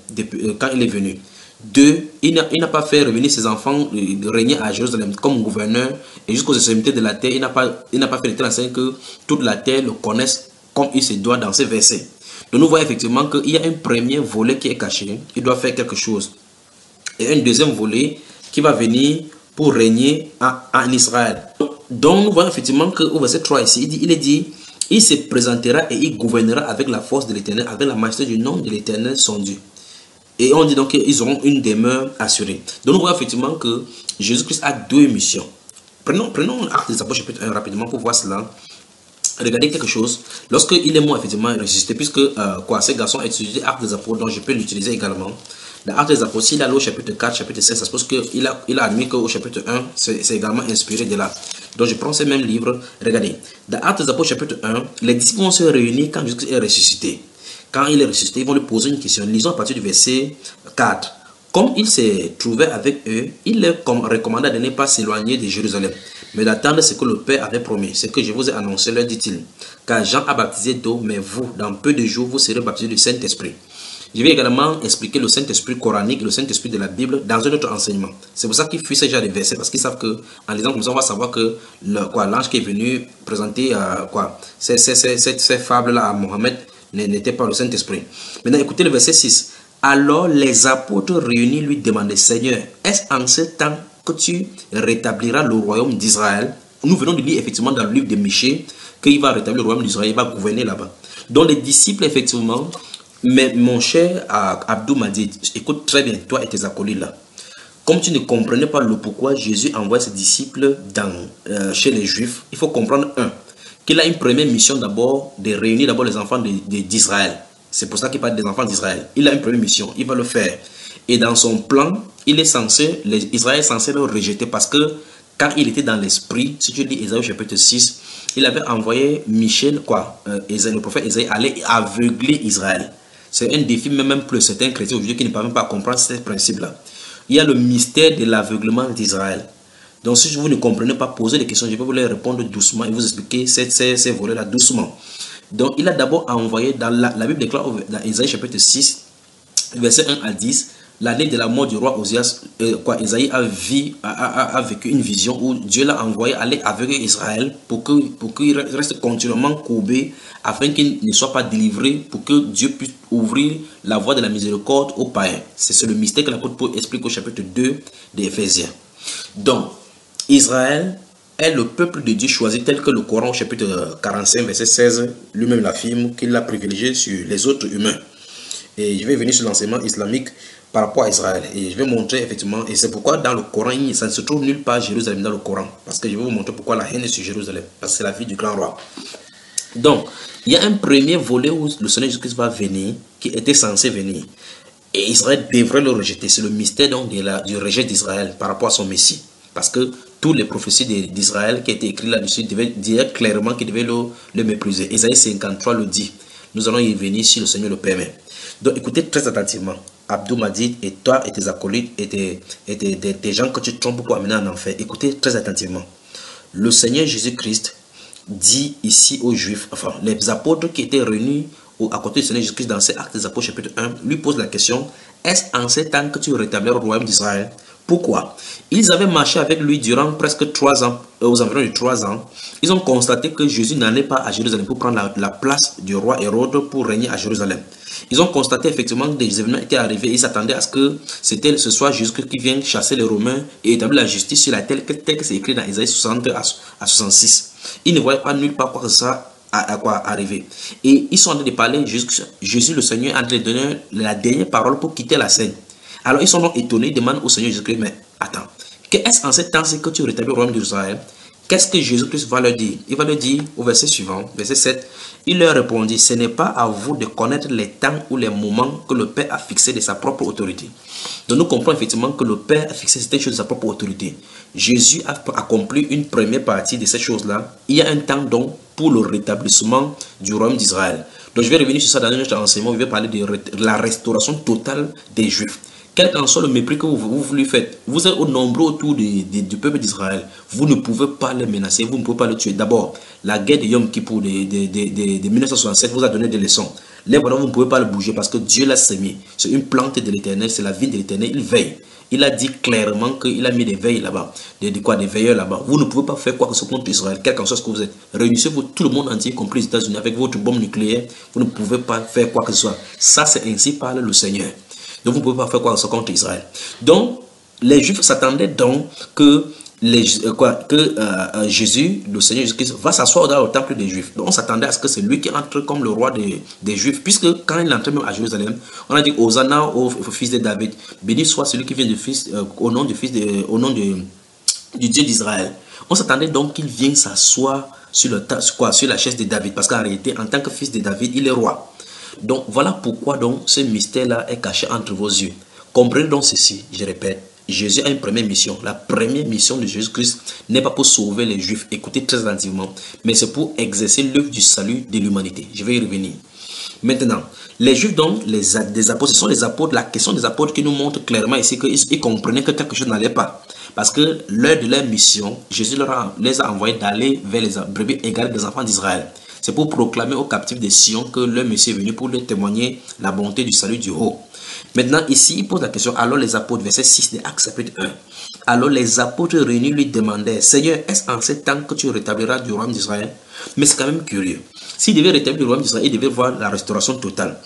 quand il est venu. 2. Il n'a pas fait revenir ses enfants régner à Jérusalem comme gouverneur et jusqu'aux extrémités de la terre. Il n'a pas fait le temps que toute la terre le connaisse comme il se doit dans ces versets. Donc nous voyons effectivement qu'il y a un premier volet qui est caché. Il doit faire quelque chose. Et un deuxième volet qui va venir pour régner en Israël. Donc nous voyons effectivement qu'au verset 3 ici, il est dit, il se présentera et il gouvernera avec la force de l'Éternel, avec la majesté du nom de l'Éternel, son Dieu. Et on dit donc qu'ils auront une demeure assurée. Donc nous voyons effectivement que Jésus-Christ a 2 missions. Prenons Actes des Apôtres chapitre 1 rapidement pour voir cela. Regardez quelque chose. Lorsqu'il est mort, effectivement, il ressuscité, puisque ces garçons ont utilisé Actes des Apôtres, donc je peux l'utiliser également. Dans Actes des Apôtres, s'il a au chapitre 4, chapitre 5, ça se pose qu'il a admis qu'au chapitre 1, c'est également inspiré de là. Donc je prends ces mêmes livres. Regardez. Dans Actes des Apôtres, chapitre 1, les disciples vont se réunir quand Jésus est ressuscité. Quand il est ressuscité, ils vont lui poser une question. Lisons à partir du verset 4. Comme il s'est trouvé avec eux, il leur recommanda de ne pas s'éloigner de Jérusalem, mais d'attendre ce que le Père avait promis, ce que je vous ai annoncé, leur dit-il. Car Jean a baptisé d'eau, mais vous, dans peu de jours, vous serez baptisés du Saint-Esprit. Je vais également expliquer le Saint-Esprit coranique, le Saint-Esprit de la Bible dans un autre enseignement. C'est pour ça qu'ils fuient ce genre de versets, parce qu'ils savent qu'en lisant comme ça, on va savoir que l'ange qui est venu présenter ces fables-là à Mohammed n'était pas le Saint-Esprit. Maintenant, écoutez le verset 6. Alors les apôtres réunis lui demandaient, Seigneur, est-ce en ce temps que tu rétabliras le royaume d'Israël? Nous venons de lire effectivement dans le livre de Michée qu'il va rétablir le royaume d'Israël, il va gouverner là-bas. Donc les disciples, effectivement, mais mon cher Abdou m'a dit, écoute très bien, toi et tes acolytes là, comme tu ne comprenais pas le pourquoi Jésus envoie ses disciples chez les Juifs, il faut comprendre qu'il a une première mission d'abord, de réunir d'abord les enfants d'Israël. C'est pour ça qu'il parle des enfants d'Israël. Il a une première mission, il va le faire. Et dans son plan, Israël est censé le rejeter parce que quand il était dans l'esprit, si tu lis Ésaïe chapitre 6, il avait envoyé Michel, le prophète Ésaïe, aller aveugler Israël. C'est un défi même plus certains chrétiens aujourd'hui qui ne parviennent pas à comprendre ces principes-là. Il y a le mystère de l'aveuglement d'Israël. Donc si vous ne comprenez pas, posez des questions, je vais vous les répondre doucement et vous expliquer ces volets-là doucement. Donc il a d'abord envoyé, dans la Bible déclare dans Ésaïe chapitre 6, verset 1 à 10, l'année de la mort du roi Osias, Ésaïe a vécu une vision où Dieu l'a envoyé aller aveugler Israël pour qu'il reste continuellement courbé afin qu'il ne soit pas délivré, pour que Dieu puisse ouvrir la voie de la miséricorde aux païens. C'est le mystère que l'apôtre Paul explique au chapitre 2 d'Éphésiens. Donc, Israël est le peuple de Dieu choisi tel que le Coran au chapitre 45 verset 16 lui-même l'affirme qu'il l'a privilégié sur les autres humains. Et je vais venir sur l'enseignement islamique par rapport à Israël. Et je vais montrer effectivement, et c'est pourquoi dans le Coran, ça ne se trouve nulle part Jérusalem dans le Coran. Parce que je vais vous montrer pourquoi la haine est sur Jérusalem. Parce que c'est la vie du grand roi. Donc, il y a un premier volet où le Seigneur Jésus-Christ va venir, qui était censé venir. Et Israël devrait le rejeter. C'est le mystère donc du rejet d'Israël par rapport à son Messie. Parce que toutes les prophéties d'Israël qui étaient écrites là-dessus devaient dire clairement qu'il devait le mépriser. Isaïe 53 le dit. Nous allons y venir si le Seigneur le permet. Donc écoutez très attentivement. Abdou m'a dit, et toi et tes acolytes et tes gens que tu trompes pour amener en enfer. Écoutez très attentivement. Le Seigneur Jésus-Christ dit ici aux Juifs, enfin les apôtres qui étaient réunis à côté du Seigneur Jésus-Christ dans ces Actes des Apôtres chapitre 1, lui posent la question, est-ce en ces temps que tu rétablis le royaume d'Israël? Pourquoi? Ils avaient marché avec lui durant presque 3 ans, aux environs de 3 ans. Ils ont constaté que Jésus n'allait pas à Jérusalem pour prendre la place du roi Hérode pour régner à Jérusalem. Ils ont constaté effectivement que des événements étaient arrivés. Ils s'attendaient à ce que ce soit Jésus qui vienne chasser les Romains et établir la justice sur la terre, tel que c'est écrit dans Isaïe 60 à 66. Ils ne voyaient pas nulle part quoi que ça à quoi arriver. Et ils sont en train de parler, Jésus le Seigneur est en train de donner la dernière parole pour quitter la scène. Alors ils sont donc étonnés, ils demandent au Seigneur Jésus-Christ, mais attends, qu'est-ce en ce temps c'est que tu rétablis le royaume d'Israël? Qu'est-ce que Jésus-Christ va leur dire? Il va leur dire au verset suivant, verset 7, il leur répondit, ce n'est pas à vous de connaître les temps ou les moments que le Père a fixé de sa propre autorité. Donc nous comprenons effectivement que le Père a fixé cette chose de sa propre autorité. Jésus a accompli une première partie de ces choses-là. Il y a un temps donc pour le rétablissement du royaume d'Israël. Donc je vais revenir sur ça dans un autre enseignement. Je vais parler de la restauration totale des Juifs. Quel qu'en soit le mépris que vous lui faites, vous êtes au nombreux autour du peuple d'Israël. Vous ne pouvez pas les menacer, vous ne pouvez pas le tuer. D'abord, la guerre de Yom Kippour de 1967 vous a donné des leçons. Les voilà, vous ne pouvez pas le bouger parce que Dieu l'a sémé. C'est une plante de l'Éternel, c'est la vie de l'Éternel, il veille. Il a dit clairement qu'il a mis des veilles là-bas, des veilleurs là-bas. Vous ne pouvez pas faire quoi que ce soit contre Israël, quel qu'en soit ce que vous êtes. Réunissez-vous tout le monde entier, y compris les États-Unis, avec votre bombe nucléaire. Vous ne pouvez pas faire quoi que ce soit. Ça, c'est ainsi parle le Seigneur. Donc vous ne pouvez pas faire quoi que ce soit contre Israël. Donc, les Juifs s'attendaient donc que Jésus, le Seigneur Jésus-Christ, va s'asseoir dans le temple des Juifs. Donc on s'attendait à ce que c'est lui qui entre comme le roi des Juifs. Puisque quand il entrait même à Jérusalem, on a dit Hosanna au fils de David. Béni soit celui qui vient au nom du Dieu d'Israël. On s'attendait donc qu'il vienne s'asseoir sur la chaise de David. Parce qu'en réalité, en tant que fils de David, il est roi. Donc voilà pourquoi donc ce mystère-là est caché entre vos yeux. Comprenez donc ceci, je répète. Jésus a une première mission. La première mission de Jésus-Christ n'est pas pour sauver les Juifs, écoutez très attentivement, mais c'est pour exercer l'œuvre du salut de l'humanité. Je vais y revenir. Maintenant, les Juifs donc, des apôtres, ce sont les apôtres, la question des apôtres qui nous montre clairement ici qu'ils comprenaient que quelque chose n'allait pas. Parce que l'heure de leur mission, Jésus les a envoyés d'aller vers les brebis égarées des enfants d'Israël. C'est pour proclamer aux captifs de Sion que leur Messie est venu pour leur témoigner la bonté du salut du haut. Maintenant, ici, il pose la question, alors les apôtres, verset 6 de Actes chapitre 1. Alors les apôtres réunis lui demandaient, Seigneur, est-ce en ce temps que tu rétabliras du royaume d'Israël? Mais c'est quand même curieux. S'il devait rétablir le royaume d'Israël, il devait voir la restauration totale.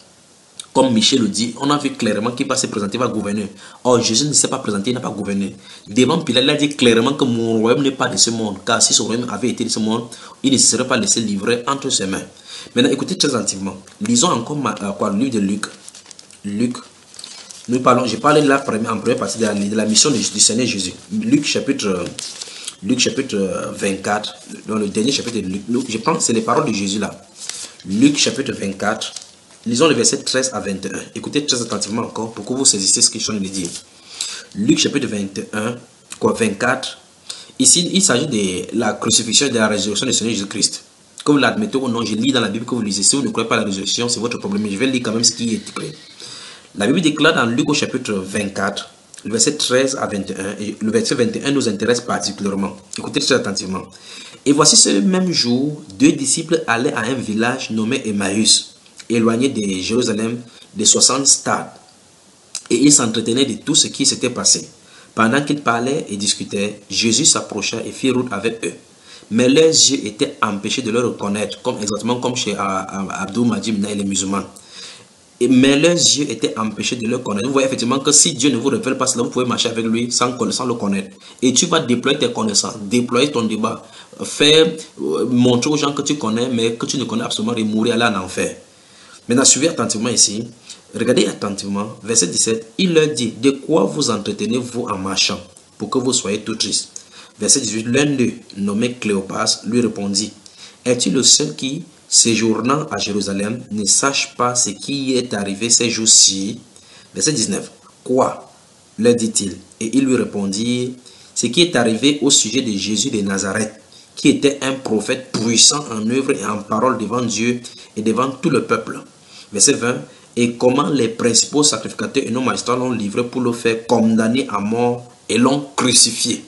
Comme Michel le dit, on a vu clairement qu'il va se présenter, il va gouverner. Or, Jésus ne s'est pas présenté, il n'a pas gouverné. Devant Pilate, il a dit clairement que mon royaume n'est pas de ce monde. Car si son royaume avait été de ce monde, il ne se serait pas laissé livrer entre ses mains. Maintenant, écoutez très attentivement. Lisons encore le livre de Luc. Luc. J'ai parlé là en première partie de la mission du Seigneur Jésus. Luc chapitre 24, dans le dernier chapitre de Luc. Je pense que c'est les paroles de Jésus là. Luc chapitre 24. Lisons le verset 13 à 21. Écoutez très attentivement encore pour que vous saisissiez ce que je viens de dire. Luc chapitre 24. Ici, il s'agit de la crucifixion et de la résurrection du Seigneur Jésus-Christ. Que vous l'admettez ou non, je lis dans la Bible que vous lisez. Si vous ne croyez pas à la résurrection, c'est votre problème. Mais je vais lire quand même ce qui est écrit. La Bible déclare dans Luc au chapitre 24, le verset 13 à 21. Et le verset 21 nous intéresse particulièrement. Écoutez très attentivement. Et voici ce même jour, 2 disciples allaient à un village nommé Emmaüs, éloigné de Jérusalem de 60 stades. Et ils s'entretenaient de tout ce qui s'était passé. Pendant qu'ils parlaient et discutaient, Jésus s'approcha et fit route avec eux. Mais leurs yeux étaient empêchés de le reconnaître, exactement comme chez Abdou Madjim et les musulmans. Mais leurs yeux étaient empêchés de le connaître. Vous voyez effectivement que si Dieu ne vous révèle pas cela, vous pouvez marcher avec lui sans le connaître. Et tu vas déployer tes connaissances, déployer ton débat, montrer aux gens que tu connais, mais que tu ne connais absolument, et mourir aller en enfer. Maintenant, suivez attentivement ici. Regardez attentivement, verset 17. Il leur dit, de quoi vous entretenez-vous en marchant, pour que vous soyez tout tristes? Verset 18. L'un d'eux, nommé Cléopas, lui répondit, es-tu le seul qui, séjournant à Jérusalem, ne sache pas ce qui est arrivé ces jours-ci? Verset 19. Quoi? Leur dit-il. Et il lui répondit, ce qui est arrivé au sujet de Jésus de Nazareth, qui était un prophète puissant en œuvre et en parole devant Dieu et devant tout le peuple. Verset 20. Et comment les principaux sacrificateurs et nos magistrats l'ont livré pour le faire condamner à mort et l'ont crucifié.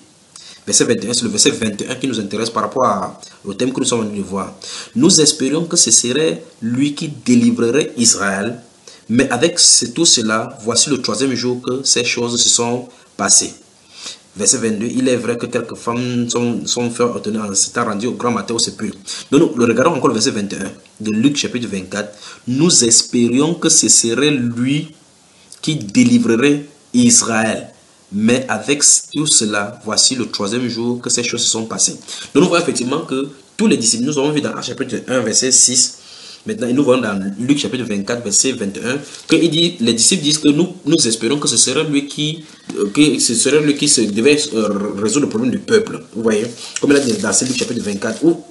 Verset 21, c'est le verset 21 qui nous intéresse par rapport au thème que nous sommes venus de voir. Nous espérions que ce serait lui qui délivrerait Israël, mais avec tout cela, voici le troisième jour que ces choses se sont passées. Verset 22, il est vrai que quelques femmes sont fait retenir en s'étant rendues au grand matin au sépulcre. Donc nous regardons encore le verset 21 de Luc chapitre 24. Nous espérions que ce serait lui qui délivrerait Israël. Mais avec tout cela, voici le troisième jour que ces choses se sont passées. Donc nous voyons effectivement que tous les disciples, nous avons vu dans Actes chapitre 1 verset 6. Maintenant, nous voyons dans Luc chapitre 24, verset 21, que les disciples disent que nous espérons que ce serait lui qui devait résoudre le problème du peuple. Vous voyez, comme il a dit dans Luc chapitre 24, où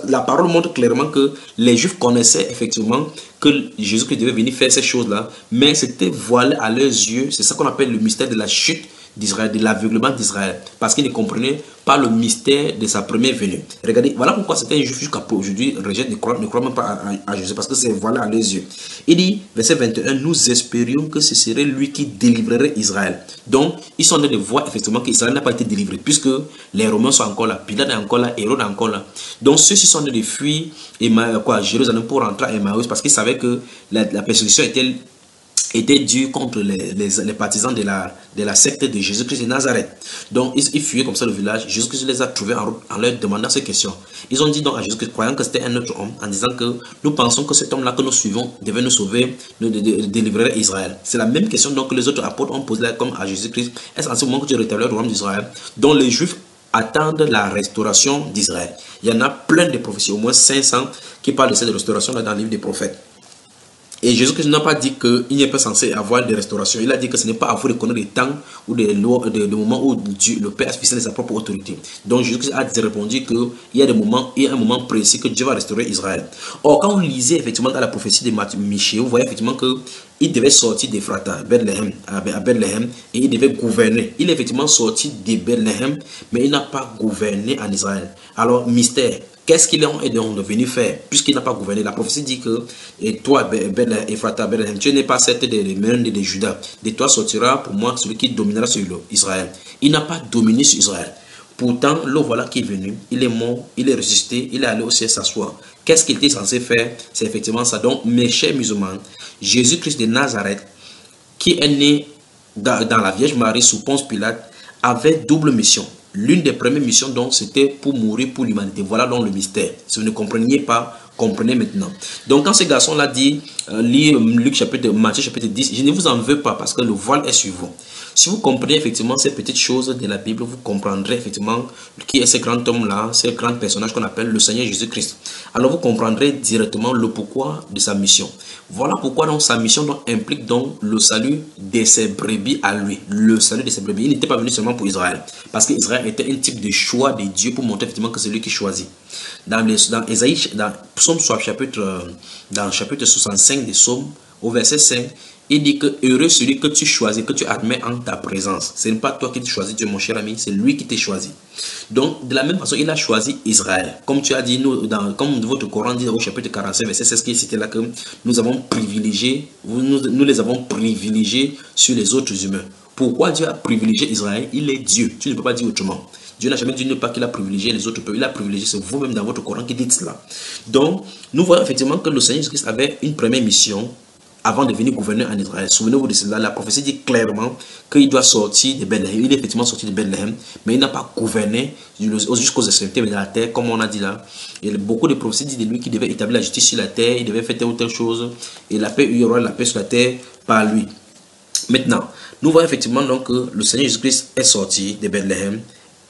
la parole montre clairement que les Juifs connaissaient effectivement que Jésus-Christ devait venir faire ces choses-là, mais c'était voilé à leurs yeux. C'est ça qu'on appelle le mystère de la chute d'Israël, de l'aveuglement d'Israël, parce qu'ils ne comprenaient pas le mystère de sa première venue. Regardez, voilà pourquoi certains juifs jusqu'à aujourd'hui rejettent, ne croient même pas à Jésus, parce que c'est voilà à leurs yeux. Il dit, verset 21, nous espérions que ce serait lui qui délivrerait Israël. Donc, ils sont en train de voir effectivement qu'Israël n'a pas été délivré, puisque les Romains sont encore là, Pilate est encore là, Hérode est encore là. Donc, ceux-ci sont en train de fuir Jérusalem pour rentrer à Emmaüs, parce qu'ils savaient que la persécution était dû contre les partisans de la secte de Jésus-Christ de Nazareth. Donc, ils fuyaient comme ça le village. Jésus-Christ les a trouvés en route en leur demandant ces questions. Ils ont dit donc à Jésus-Christ, croyant que c'était un autre homme, en disant que nous pensons que cet homme-là que nous suivons devait nous sauver, nous délivrer Israël. C'est la même question donc que les autres apôtres ont posé comme à Jésus-Christ. Est-ce en ce moment que tu rétablis le royaume d'Israël? Donc, les Juifs attendent la restauration d'Israël. Il y en a plein de prophéties, au moins 500 qui parlent de cette restauration là dans le livre des prophètes. Et Jésus-Christ n'a pas dit qu'il n'est pas censé avoir de restauration. Il a dit que ce n'est pas à vous de connaître des temps ou des moments où Dieu, le Père a fixé de sa propre autorité. Donc Jésus-Christ a répondu qu'il y a des moments, il y a un moment précis que Dieu va restaurer Israël. Or, quand vous lisez effectivement dans la prophétie de Michée, vous voyez effectivement qu'il devait sortir d'Ephrata, à Bethléem, et il devait gouverner. Il est effectivement sorti de Bethléem, mais il n'a pas gouverné en Israël. Alors, mystère. Qu'est-ce qu'il est venu faire puisqu'il n'a pas gouverné? La prophétie dit que et toi, Ephrata, Bethléem, tu n'es pas cette des mains de Judas. De toi sortira pour moi celui qui dominera sur Israël. Il n'a pas dominé sur Israël. Pourtant, le voilà qui est venu. Il est mort, il est ressuscité, il est allé au ciel s'asseoir. Qu'est-ce qu'il était censé faire? C'est effectivement ça. Donc, mes chers musulmans, Jésus-Christ de Nazareth, qui est né dans la Vierge Marie sous Ponce Pilate, avait double mission. L'une des premières missions, donc, c'était pour mourir pour l'humanité. Voilà donc le mystère. Si vous ne compreniez pas, comprenez maintenant. Donc, quand ce garçon-là dit, lit Matthieu chapitre 10, je ne vous en veux pas parce que le voile est sur vous. Si vous comprenez effectivement ces petites choses de la Bible, vous comprendrez effectivement qui est ce grand homme-là, ce grand personnage qu'on appelle le Seigneur Jésus-Christ. Alors, vous comprendrez directement le pourquoi de sa mission. Voilà pourquoi donc sa mission donc, implique donc le salut de ses brebis à lui. Le salut de ses brebis. Il n'était pas venu seulement pour Israël. Parce qu'Israël était un type de choix de Dieu pour montrer effectivement que c'est lui qui choisit. Dans Ésaïe, dans Psaume dans le chapitre 65 des Psaumes, au verset 5, il dit que heureux celui que tu choisis, que tu admets en ta présence. Ce n'est pas toi qui te choisis, Dieu, mon cher ami, c'est lui qui t'a choisi. Donc, de la même façon, il a choisi Israël. Comme tu as dit, comme votre Coran dit au chapitre 45, verset 16, qui c'était là que nous avons privilégié, nous les avons privilégiés sur les autres humains. Pourquoi Dieu a privilégié Israël? Il est Dieu. Tu ne peux pas dire autrement. Dieu n'a jamais dit ne pas qu'il a privilégié les autres peuples. Il a privilégié, c'est vous-même dans votre Coran qui dites cela. Donc, nous voyons effectivement que le Seigneur Jésus-Christ avait une première mission avant de venir gouverner en Israël. Souvenez-vous de cela, la prophétie dit clairement qu'il doit sortir de Bethléem. Il est effectivement sorti de Bethléem, mais il n'a pas gouverné jusqu'aux extrémités de la terre, comme on a dit là. Il y a beaucoup de prophéties disent de lui qu'il devait établir la justice sur la terre, il devait faire telle ou telle chose, et la paix, il y aura la paix sur la terre par lui. Maintenant, nous voyons effectivement donc que le Seigneur Jésus-Christ est sorti de Bethléem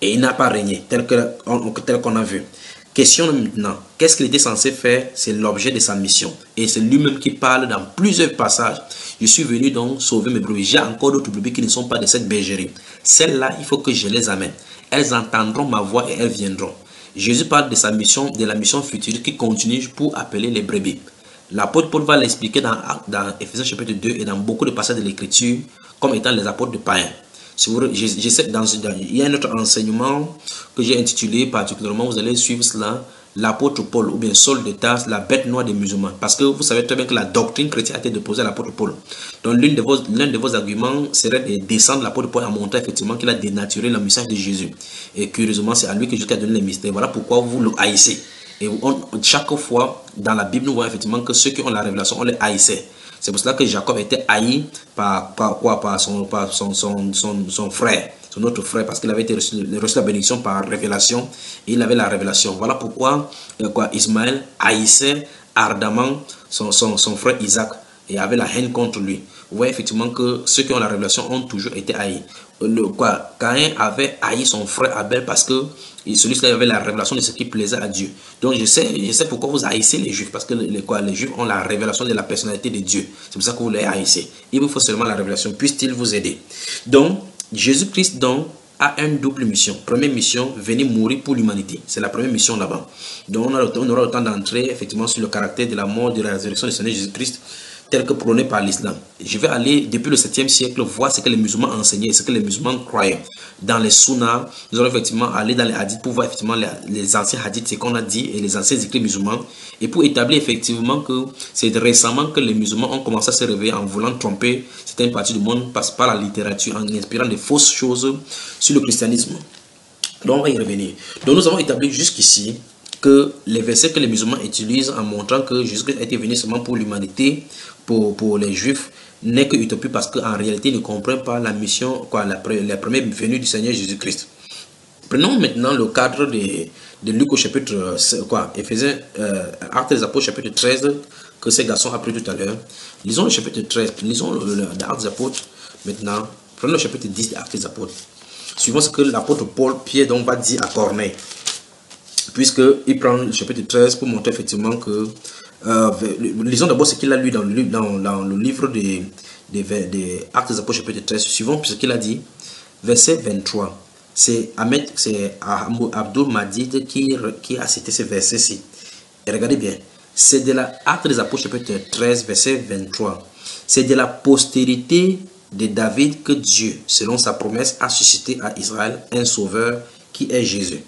et il n'a pas régné, tel qu'on a vu. Question maintenant, qu'est-ce qu'il était censé faire? C'est l'objet de sa mission. Et c'est lui-même qui parle dans plusieurs passages. Je suis venu donc sauver mes brebis. J'ai encore d'autres brebis qui ne sont pas de cette bergerie. Celles-là, il faut que je les amène. Elles entendront ma voix et elles viendront. Jésus parle de sa mission, de la mission future qui continue pour appeler les brebis. L'apôtre Paul va l'expliquer dans Ephésiens chapitre 2 et dans beaucoup de passages de l'Écriture comme étant les apôtres de païens. Il y a un autre enseignement que j'ai intitulé particulièrement, vous allez suivre cela, l'apôtre Paul ou bien Saul de Tarse, la bête noire des musulmans. Parce que vous savez très bien que la doctrine chrétienne a été déposée à l'apôtre Paul. Donc l'un de vos arguments serait de descendre l'apôtre Paul à montrer effectivement qu'il a dénaturé le message de Jésus. Et curieusement, c'est à lui que Jésus a donné les mystères. Voilà pourquoi vous le haïssez. Et chaque fois dans la Bible, nous voyons effectivement que ceux qui ont la révélation, on les haïssait. C'est pour cela que Jacob était haï par son frère, son autre frère, parce qu'il avait été reçu la bénédiction par révélation et il avait la révélation. Voilà pourquoi Ismaël haïssait ardemment son frère Isaac et avait la haine contre lui. Vous voyez effectivement que ceux qui ont la révélation ont toujours été haïs. Caïn avait haï son frère Abel parce que celui-ci avait la révélation de ce qui plaisait à Dieu. Donc je sais pourquoi vous haïssez les Juifs, parce que les Juifs ont la révélation de la personnalité de Dieu. C'est pour ça que vous les haïssez. Il vous faut seulement la révélation, puisse-t-il vous aider. Donc Jésus-Christ a une double mission. Première mission, venir mourir pour l'humanité. C'est la première mission là-bas. Donc on aura le temps d'entrer effectivement sur le caractère de la mort, de la résurrection du Seigneur Jésus-Christ, tel que prôné par l'islam. Je vais aller depuis le 7e siècle voir ce que les musulmans enseignaient, ce que les musulmans croyaient. Dans les sunnas, nous allons effectivement aller dans les hadiths pour voir effectivement les anciens hadiths, ce qu'on a dit, et les anciens écrits musulmans, et pour établir effectivement que c'est récemment que les musulmans ont commencé à se réveiller en voulant tromper certaines parties du monde par la littérature, en inspirant des fausses choses sur le christianisme. Donc on va y revenir. Donc nous avons établi jusqu'ici que les versets que les musulmans utilisent en montrant que Jésus-Christ a été venu seulement pour l'humanité, pour les Juifs, n'est que utopie parce qu'en réalité, ils ne comprennent pas la mission, la première venue du Seigneur Jésus-Christ. Prenons maintenant le cadre de Luc au chapitre, Éphésiens, Actes des Apôtres, chapitre 13, que ces garçons ont appris tout à l'heure. Lisons le chapitre 13, lisons l'Actes des Apôtres maintenant. Prenons le chapitre 10 des Actes des Apôtres. Suivons ce que l'apôtre Pierre donc va dire à Corneille. Puisqu'il prend le chapitre 13 pour montrer effectivement que lisons d'abord ce qu'il a lu dans le livre des Actes des Apôtres chapitre 13. Suivons ce qu'il a dit, verset 23. C'est Abdul Majid qui a cité ce verset-ci. Et regardez bien, c'est de l'Acte des Apôtres chapitre 13 verset 23. C'est de la postérité de David que Dieu, selon sa promesse, a suscité à Israël un sauveur qui est Jésus.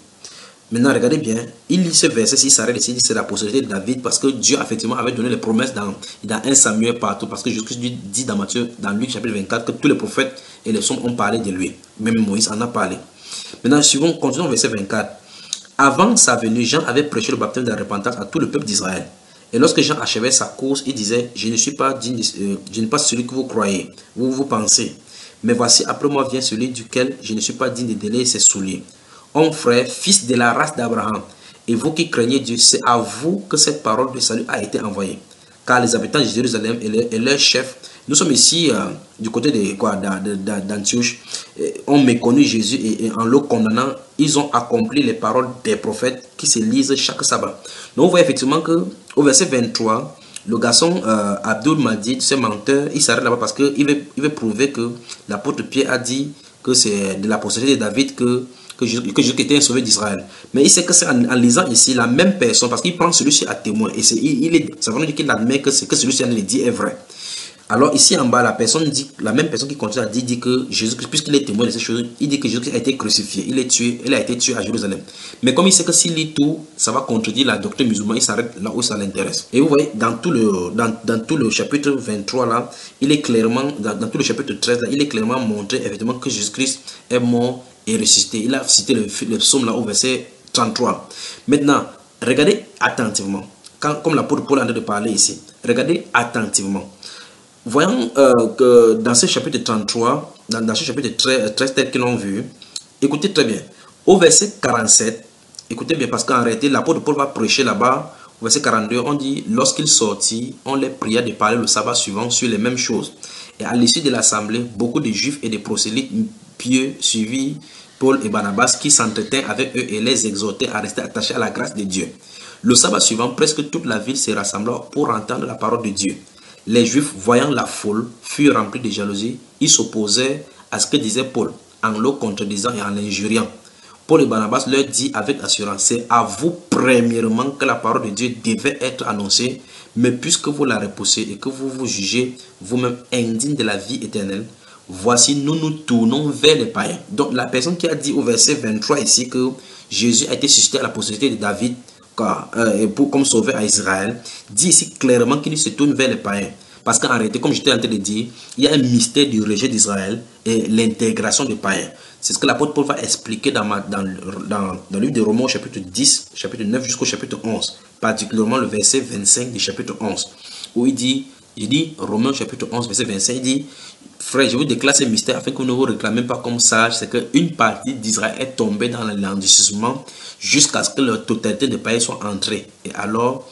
Maintenant, regardez bien, il lit ce verset, il s'arrête ici, c'est la postérité de David, parce que Dieu, effectivement, avait donné les promesses dans 1 Samuel partout, parce que Jésus dit dans Matthieu, dans Luc chapitre 24, que tous les prophètes et les psaumes ont parlé de lui. Même Moïse en a parlé. Maintenant, continuons verset 24. Avant sa venue, Jean avait prêché le baptême de la repentance à tout le peuple d'Israël. Et lorsque Jean achevait sa course, il disait, je ne suis pas digne, je ne suis pas celui que vous croyez, vous pensez. Mais voici, après moi vient celui duquel je ne suis pas digne de délayer ses souliers. Homme frère, fils de la race d'Abraham, et vous qui craignez Dieu, c'est à vous que cette parole de salut a été envoyée. Car les habitants de Jérusalem et leurs chefs, nous sommes ici du côté d'Antioche, ont méconnu Jésus et en le condamnant, ils ont accompli les paroles des prophètes qui se lisent chaque sabbat. Donc vous voyez effectivement que au verset 23, le garçon Abdul Majid, ce menteur, il s'arrête là-bas parce qu'il veut prouver que l'apôtre Pierre a dit que c'est de la postérité de David que Jésus était un sauveur d'Israël. Mais il sait que c'est en lisant ici la même personne, parce qu'il prend celui-ci à témoin. Et ça veut dire qu'il admet que ce que celui-ci le dit est vrai. Alors ici en bas, la même personne qui continue à dire dit que Jésus-Christ, puisqu'il est témoin de ces choses, il dit que Jésus-Christ a été crucifié, il a été tué à Jérusalem. Mais comme il sait que s'il lit tout, ça va contredire la doctrine musulmane, il s'arrête là où ça l'intéresse. Et vous voyez, dans tout le chapitre 23 là, il est clairement, dans tout le chapitre 13 là, il est clairement montré effectivement que Jésus-Christ est mort et ressuscité. Il a cité le psaume là au verset 33. Maintenant, regardez attentivement. Comme l'apôtre Paul est en train de parler ici, regardez attentivement. Voyons que dans ce chapitre 33, dans ce chapitre 13 tel que l'on vu, écoutez très bien. Au verset 47, écoutez bien parce qu'en réalité, l'apôtre Paul va prêcher là-bas. Au verset 42, on dit, lorsqu'il sortit, on les pria de parler le sabbat suivant sur les mêmes choses. Et à l'issue de l'assemblée, beaucoup de juifs et de prosélytes pieux suivis Paul et Barnabas qui s'entretenaient avec eux et les exhortaient à rester attachés à la grâce de Dieu. Le sabbat suivant, presque toute la ville se rassembla pour entendre la parole de Dieu. Les Juifs, voyant la foule, furent remplis de jalousie. Ils s'opposaient à ce que disait Paul, en le contredisant et en l'injuriant. Paul et Barnabas leur dit avec assurance, c'est à vous premièrement que la parole de Dieu devait être annoncée, mais puisque vous la repoussez et que vous vous jugez vous-même indigne de la vie éternelle, voici nous nous tournons vers les païens. Donc la personne qui a dit au verset 23 ici que Jésus a été suscité à la postérité de David comme sauveur à Israël, dit ici clairement qu'il se tourne vers les païens. Parce qu'en réalité, comme j'étais en train de dire, il y a un mystère du rejet d'Israël et l'intégration des païens. C'est ce que l'apôtre Paul va expliquer dans le livre de Romains, chapitre 10, chapitre 9 jusqu'au chapitre 11, particulièrement le verset 25 du chapitre 11, où il dit Romains chapitre 11, verset 25, il dit, frère, je vous déclare ce mystère afin que vous ne vous réclamez pas comme sages, c'est qu'une partie d'Israël est tombée dans l'endurcissement jusqu'à ce que la totalité des païens soit entrée. Et alors,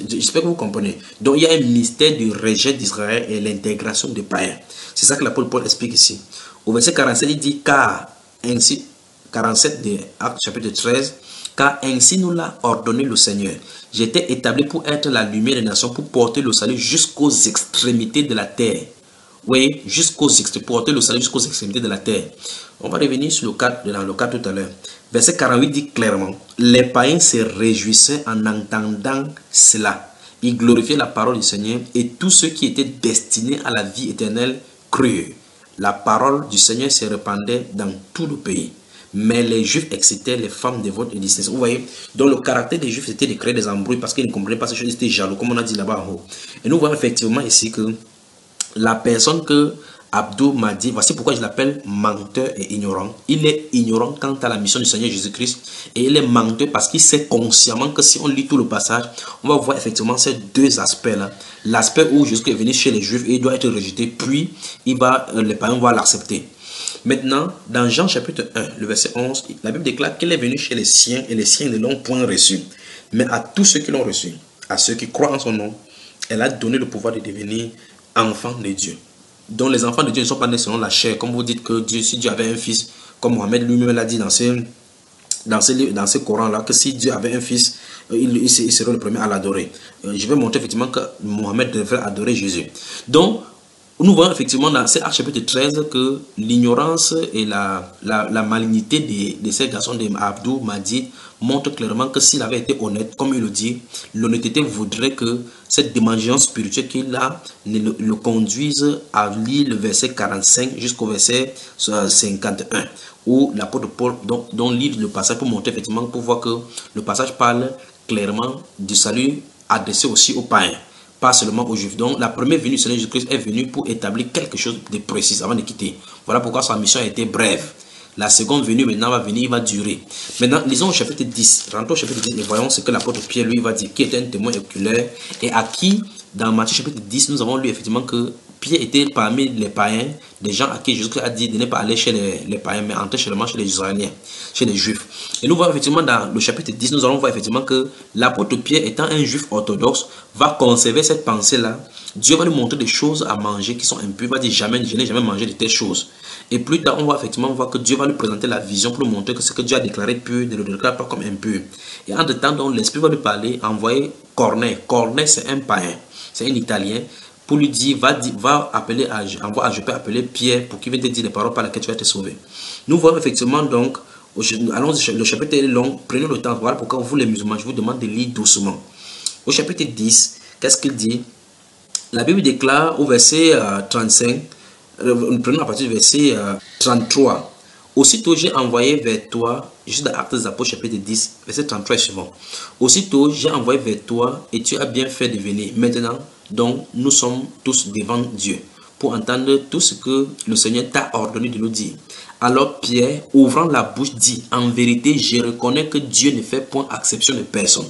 j'espère que vous comprenez. Donc, il y a un mystère du rejet d'Israël et l'intégration des païens. C'est ça que l'apôtre Paul explique ici. Au verset 47, il dit, car ainsi, 47 de Actes chapitre 13, car ainsi nous l'a ordonné le Seigneur. J'étais établi pour être la lumière des nations, pour porter le salut jusqu'aux extrémités de la terre. Oui, porter le salut jusqu'aux extrémités de la terre. On va revenir sur le cas tout à l'heure. Verset 48 dit clairement, les païens se réjouissaient en entendant cela. Ils glorifiaient la parole du Seigneur et tous ceux qui étaient destinés à la vie éternelle crurent. La parole du Seigneur se répandait dans tout le pays. Mais les Juifs excitaient les femmes dévotes et discernées. Vous voyez, donc le caractère des Juifs c'était de créer des embrouilles parce qu'ils ne comprenaient pas ces choses, ils étaient jaloux, comme on a dit là-bas en haut. Et nous voyons effectivement ici que la personne que Abdou m'a dit, voici pourquoi je l'appelle menteur et ignorant. Il est ignorant quant à la mission du Seigneur Jésus-Christ et il est menteur parce qu'il sait consciemment que si on lit tout le passage, on va voir effectivement ces deux aspects-là. L'aspect où Jésus est venu chez les Juifs et il doit être rejeté, puis les païens vont l'accepter. Maintenant, dans Jean chapitre 1, le verset 11, la Bible déclare qu'il est venu chez les siens et les siens ne l'ont point reçu. Mais à tous ceux qui l'ont reçu, à ceux qui croient en son nom, elle a donné le pouvoir de devenir enfants de Dieu. Donc les enfants de Dieu ne sont pas nés selon la chair. Comme vous dites que Dieu, si Dieu avait un fils, comme Mohamed lui-même l'a dit dans ce Coran-là, que si Dieu avait un fils, il serait le premier à l'adorer. Je vais montrer effectivement que Mohamed devrait adorer Jésus. Donc, nous voyons effectivement dans cet Acte chapitre 13 que l'ignorance et la malignité de ces garçons d'Abdou Madid montre clairement que s'il avait été honnête, comme il le dit, l'honnêteté voudrait que cette dimension spirituelle qu'il a le conduise à lire le verset 45 jusqu'au verset 51, où l'apôtre Paul dont lit le passage pour montrer effectivement, pour voir que le passage parle clairement du salut adressé aussi aux païens, pas seulement aux Juifs. Donc la première venue du Seigneur Jésus-Christ est venue pour établir quelque chose de précis avant de quitter. Voilà pourquoi sa mission a été brève. La seconde venue maintenant va venir, il va durer. Maintenant, lisons au chapitre 10. Rentrons au chapitre 10 et voyons ce que l'apôtre Pierre lui va dire, qui était un témoin oculaire et à qui, dans Matthieu chapitre 10, nous avons lu effectivement que Pierre était parmi les païens, des gens à qui Jésus a dit de ne pas aller chez les païens, mais entrer seulement chez les Israéliens, chez les Juifs. Et nous voyons effectivement dans le chapitre 10, nous allons voir effectivement que l'apôtre Pierre, étant un Juif orthodoxe, va conserver cette pensée-là. Dieu va lui montrer des choses à manger qui sont impures. Il va dire jamais, je n'ai jamais mangé de telles choses. Et plus tard, on va effectivement voir que Dieu va lui présenter la vision pour lui montrer que ce que Dieu a déclaré pur ne le déclare pas comme impur. Et en temps, donc, l'Esprit va lui parler, envoyer Corneille. Corneille, c'est un païen, c'est un Italien. Pour lui dire, va appeler, je peux appeler Pierre pour qu'il vienne te dire les paroles par lesquelles tu vas être sauvé. Nous voyons effectivement donc, allons, le chapitre est long, prenez le temps. Voilà pourquoi vous les musulmans, je vous demande de lire doucement. Au chapitre 10, qu'est-ce qu'il dit? La Bible déclare au verset 35, prenons à partir du verset 33. Aussitôt j'ai envoyé vers toi, juste dans Actes des Apôtres chapitre 10, verset 33 et suivant. Aussitôt j'ai envoyé vers toi et tu as bien fait de venir. Maintenant, donc, nous sommes tous devant Dieu pour entendre tout ce que le Seigneur t'a ordonné de nous dire. Alors Pierre, ouvrant la bouche, dit, en vérité, je reconnais que Dieu ne fait point exception de personne.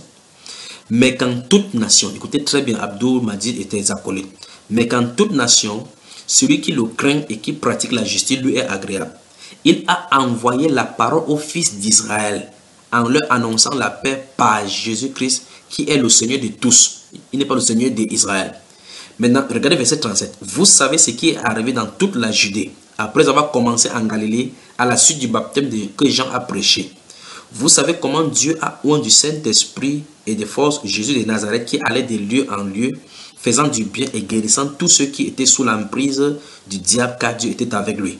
Mais quand toute nation, écoutez très bien, Abdou Madid était acolyte, mais quand toute nation, celui qui le craint et qui pratique la justice lui est agréable. Il a envoyé la parole aux fils d'Israël en leur annonçant la paix par Jésus-Christ qui est le Seigneur de tous. Il n'est pas le Seigneur d'Israël. Maintenant, regardez verset 37. Vous savez ce qui est arrivé dans toute la Judée après avoir commencé en Galilée à la suite du baptême que Jean a prêché. Vous savez comment Dieu a oint du Saint-Esprit et de force Jésus de Nazareth qui allait de lieu en lieu, faisant du bien et guérissant tous ceux qui étaient sous l'emprise du diable, car Dieu était avec lui.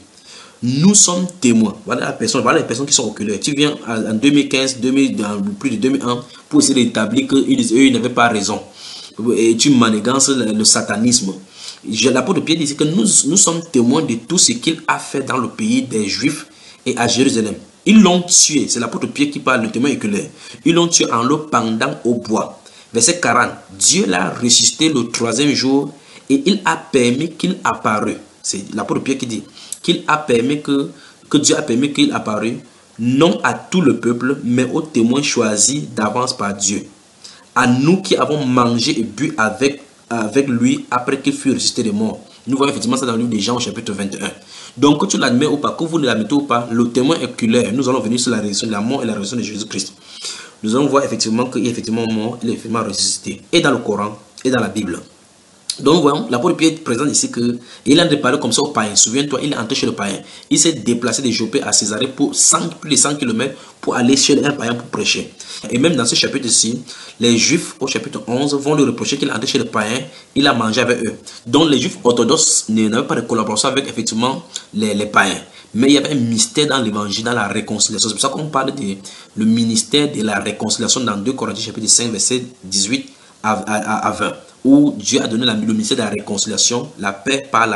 Nous sommes témoins. Voilà les personnes qui sont oculaires. Tu viens en 2015, plus de 2001 pour essayer d'établir qu'eux, ils n'avaient pas raison. Et tu manigances le satanisme. L'apôtre Pierre dit que nous sommes témoins de tout ce qu'il a fait dans le pays des Juifs et à Jérusalem. Ils l'ont tué. C'est l'apôtre Pierre qui parle, le témoin oculaire. Ils l'ont tué en le pendant au bois. Verset 40. Dieu l'a ressuscité le 3e jour et il a permis qu'il apparût. C'est l'apôtre Pierre qui dit qu'il a permis que Dieu a permis qu'il apparût, non à tout le peuple, mais aux témoins choisis d'avance par Dieu. À nous qui avons mangé et bu avec lui après qu'il fut ressuscité des morts. Nous voyons effectivement ça dans le livre de Jean au chapitre 21. Donc que tu l'admets ou pas, que vous ne l'admettez ou pas, le témoin oculaire, nous allons venir sur la résurrection, la mort et la résurrection de Jésus-Christ. Nous allons voir effectivement qu'il est effectivement mort, il est effectivement ressuscité. Et dans le Coran, et dans la Bible. Donc voyons, l'apôtre Pierre présente ici qu'il a parlé comme ça au païen. Souviens-toi, il est entré chez le païen. Il s'est déplacé de Jopé à Césarée pour plus de 100 km pour aller chez un païen pour prêcher. Et même dans ce chapitre-ci, les Juifs au chapitre 11 vont lui reprocher qu'il est entré chez le païen, il a mangé avec eux. Donc les Juifs orthodoxes n'avaient pas de collaboration avec effectivement les païens. Mais il y avait un mystère dans l'évangile, dans la réconciliation. C'est pour ça qu'on parle le ministère de la réconciliation dans 2 Corinthiens chapitre 5 verset 18 à 20. Où Dieu a donné le ministère de la réconciliation, la paix par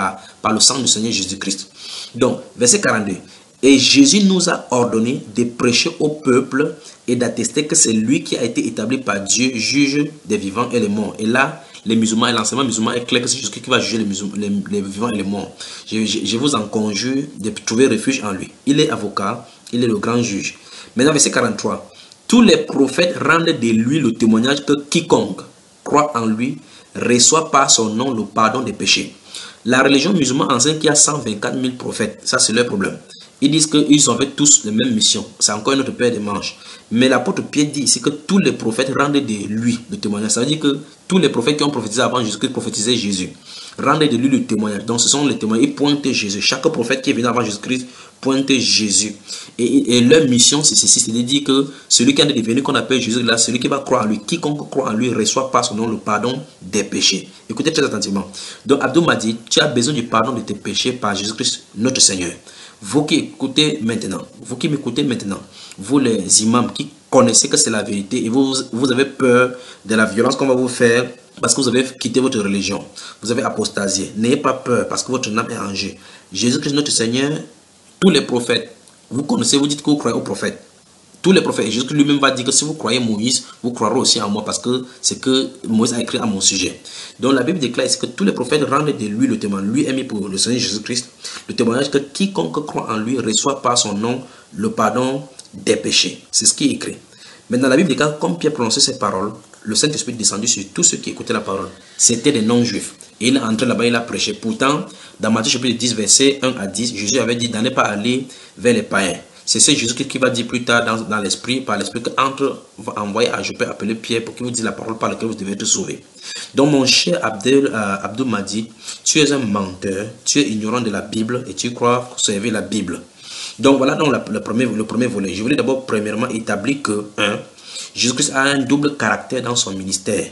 le sang du Seigneur Jésus-Christ. Donc, verset 42. Et Jésus nous a ordonné de prêcher au peuple et d'attester que c'est lui qui a été établi par Dieu, juge des vivants et les morts. Et là, les musulmans et l'enseignement musulman est clair que c'est Jésus qui va juger les vivants et les morts. Je vous en conjure de trouver refuge en lui. Il est avocat, il est le grand juge. Maintenant, verset 43. Tous les prophètes rendent de lui le témoignage que quiconque croit en lui reçoit par son nom le pardon des péchés. La religion musulmane enseigne qu'il y a 124 000 prophètes. Ça, c'est leur problème. Ils disent qu'ils ont fait tous la même mission. C'est encore une autre paire de manches. Mais l'apôtre Pierre dit ici que tous les prophètes rendent de lui le témoignage. Ça veut dire que tous les prophètes qui ont prophétisé avant Jésus-Christ prophétisaient Jésus. Rendent de lui le témoignage. Donc ce sont les témoins. Ils pointent Jésus. Chaque prophète qui est venu avant Jésus-Christ pointe Jésus. Et leur mission, c'est ceci. C'est de dire que celui qui est devenu qu'on appelle Jésus, là, celui qui va croire en lui, quiconque croit en lui, reçoit par son nom le pardon des péchés. Écoutez très attentivement. Donc Abdou m'a dit, tu as besoin du pardon de tes péchés par Jésus-Christ, notre Seigneur. Vous qui écoutez maintenant, vous qui m'écoutez maintenant, vous les imams qui connaissez que c'est la vérité et vous avez peur de la violence qu'on va vous faire parce que vous avez quitté votre religion, vous avez apostasié. N'ayez pas peur parce que votre âme est en jeu. Jésus-Christ notre Seigneur, tous les prophètes, vous connaissez, vous dites que vous croyez aux prophètes. Tous les prophètes, et Jésus lui-même va dire que si vous croyez Moïse, vous croirez aussi en moi parce que c'est que Moïse a écrit à mon sujet. Donc la Bible déclare ici que tous les prophètes rendent de lui le témoignage. Lui est mis pour le Seigneur Jésus-Christ, le témoignage que quiconque croit en lui reçoit par son nom le pardon des péchés. C'est ce qui est écrit. Maintenant la Bible déclare comme Pierre prononçait ces paroles, le Saint-Esprit est descendu sur tous ceux qui écoutaient la parole. C'était des non-juifs. Et il est entré là-bas, il a prêché. Pourtant, dans Matthieu chapitre 10, verset 1 à 10, Jésus avait dit d'en ne pas aller vers les païens. C'est Jésus qui va dire plus tard dans l'esprit, par l'esprit, qu'entre va envoyer à Jopé appeler Pierre pour qu'il vous dise la parole par laquelle vous devez être sauvé. Donc mon cher Abdou m'a dit, tu es un menteur, tu es ignorant de la Bible et tu crois servir la Bible. Donc voilà donc le premier volet. Je voulais d'abord premièrement établir que 1. Jésus-Christ a un double caractère dans son ministère.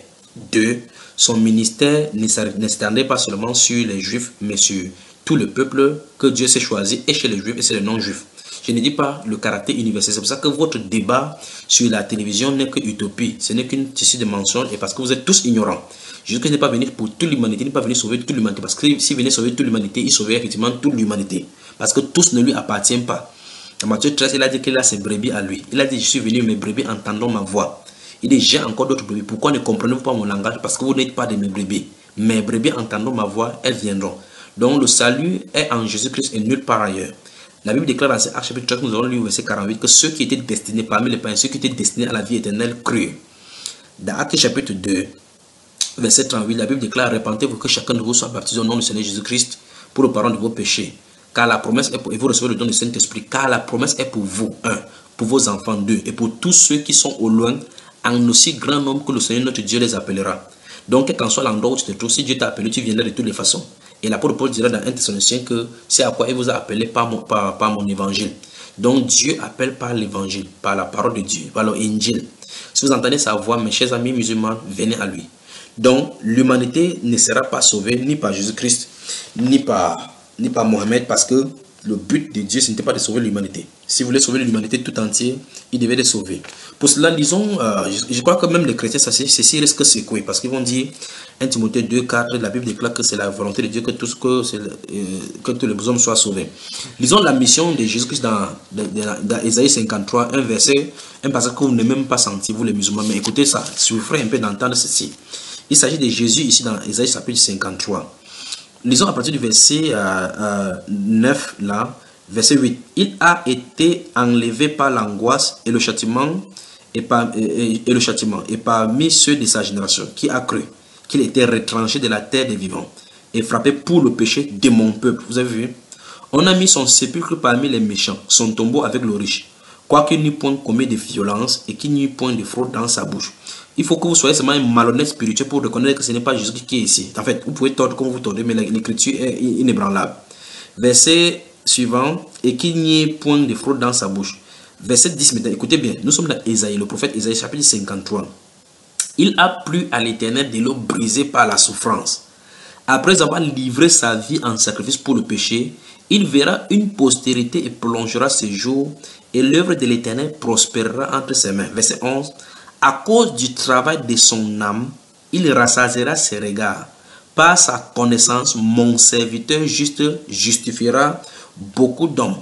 2. Son ministère ne s'étendait pas seulement sur les Juifs, mais sur tout le peuple que Dieu s'est choisi, et chez les Juifs et chez les non-Juifs. Je ne dis pas le caractère universel. C'est pour ça que votre débat sur la télévision n'est que utopie. Ce n'est qu'une tissu de mensonges et parce que vous êtes tous ignorants. Jésus-Christ n'est pas venu pour toute l'humanité, il n'est pas venu sauver toute l'humanité. Parce que s'il venait sauver toute l'humanité, il sauvait effectivement toute l'humanité. Parce que tous ne lui appartiennent pas. Dans Matthieu 13, il a dit qu'il a ses brebis à lui. Il a dit, je suis venu, mes brebis entendant ma voix. Il dit, j'ai encore d'autres brebis. Pourquoi ne comprenez-vous pas mon langage? Parce que vous n'êtes pas de mes brebis. Mes brebis entendant ma voix, elles viendront. Donc le salut est en Jésus-Christ et nulle part ailleurs. La Bible déclare dans Actes chapitre 3, nous avons lu au verset 48, que ceux qui étaient destinés parmi les païens, ceux qui étaient destinés à la vie éternelle, crurent. Dans Actes chapitre 2, verset 38, la Bible déclare, répentez-vous que chacun de vous soit baptisé au nom du Seigneur Jésus-Christ pour le pardon de vos péchés. Car la promesse est pour, et vous recevez le don du Saint-Esprit, car la promesse est pour vous, 1, pour vos enfants, 2, et pour tous ceux qui sont au loin, en aussi grand nombre que le Seigneur notre Dieu les appellera. Donc, quel qu'en soit l'endroit où tu te trouves, si Dieu t'a appelé, tu viendras de toutes les façons. Et l'apôtre Paul dira dans 1 Thessaloniciens que c'est à quoi il vous a appelé par mon évangile. Donc Dieu appelle par l'évangile, par la parole de Dieu, par l'Injil. Si vous entendez sa voix, mes chers amis musulmans, venez à lui. Donc l'humanité ne sera pas sauvée ni par Jésus-Christ, ni par Mohammed, parce que le but de Dieu, ce n'était pas de sauver l'humanité. Si vous voulez sauver l'humanité tout entière, il devait les sauver. Pour cela, lisons, je crois que même les chrétiens, ceci risque de secouer, parce qu'ils vont dire, 1 Timothée 2, 4, la Bible déclare que c'est la volonté de Dieu que tous les hommes soient sauvés. Lisons la mission de Jésus-Christ dans Ésaïe 53, un passage que vous n'avez même pas senti, vous les musulmans, mais écoutez ça, souffrez un peu d'entendre ceci. Il s'agit de Jésus ici dans Ésaïe chapitre 53. Lisons à partir du verset 9 là, verset 8. Il a été enlevé par l'angoisse et le châtiment et parmi ceux de sa génération qui a cru qu'il était retranché de la terre des vivants et frappé pour le péché de mon peuple. Vous avez vu? On a mis son sépulcre parmi les méchants, son tombeau avec le riche, quoiqu'il n'y ait point commis de violence et qu'il n'y ait point de fraude dans sa bouche. Il faut que vous soyez seulement un malhonnête spirituel pour reconnaître que ce n'est pas Jésus qui est ici. En fait, vous pouvez tordre comme vous tordez, mais l'écriture est inébranlable. Verset suivant, et qu'il n'y ait point de fraude dans sa bouche. Verset 10 maintenant, écoutez bien, nous sommes dans Ésaïe, le prophète Ésaïe, chapitre 53. Il a plu à l'Éternel de l'eau brisée par la souffrance. Après avoir livré sa vie en sacrifice pour le péché, il verra une postérité et prolongera ses jours, et l'œuvre de l'Éternel prospérera entre ses mains. Verset 11. À cause du travail de son âme, il rassasiera ses regards. Par sa connaissance, mon serviteur juste justifiera beaucoup d'hommes.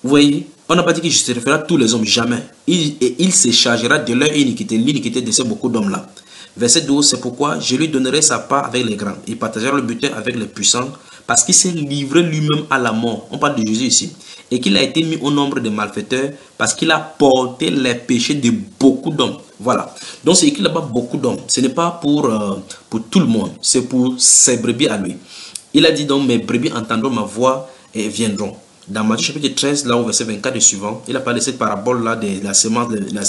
Vous voyez, on n'a pas dit qu'il justifiera tous les hommes, jamais. Il se chargera de leur iniquité, l'iniquité de ces beaucoup d'hommes-là. Verset 12, c'est pourquoi je lui donnerai sa part avec les grands. Il partagera le butin avec les puissants, parce qu'il s'est livré lui-même à la mort. On parle de Jésus ici. Et qu'il a été mis au nombre des malfaiteurs, parce qu'il a porté les péchés de beaucoup d'hommes. Voilà. Donc c'est écrit là-bas beaucoup d'hommes. Ce n'est pas pour tout le monde, c'est pour ses brebis à lui. Il a dit donc, mes brebis entendront ma voix et viendront. Dans Matthieu chapitre 13, là au verset 24 et suivant, il a parlé de cette parabole-là de la semence, de la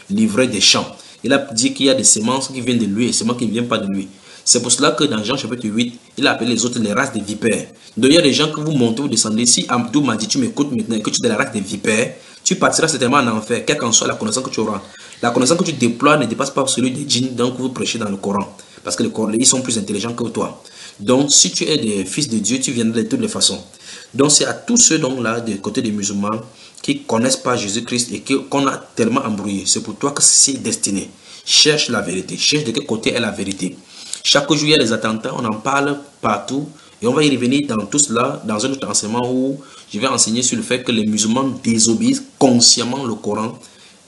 livrée des champs. Il a dit qu'il y a des semences qui viennent de lui et des semences qui ne viennent pas de lui. C'est pour cela que dans Jean chapitre 8, il a appelé les autres les races des vipères. Donc il y a des gens que vous montez, vous descendez. Si Abdou m'a dit, tu m'écoutes maintenant et que tu es de la race des vipères, tu partiras certainement en enfer, quelle qu'en soit la connaissance que tu auras. La connaissance que tu déploies ne dépasse pas celui des djinns donc vous prêchez dans le Coran. Parce que ils sont plus intelligents que toi. Donc si tu es des fils de Dieu, tu viendras de toutes les façons. Donc c'est à tous ceux donc là, du côté des musulmans, qui ne connaissent pas Jésus-Christ et qu'on a tellement embrouillé. C'est pour toi que c'est destiné. Cherche la vérité. Cherche de quel côté est la vérité. Chaque jour, il y a des attentats, on en parle partout. Et on va y revenir dans tout cela, dans un autre enseignement où je vais enseigner sur le fait que les musulmans désobéissent consciemment le Coran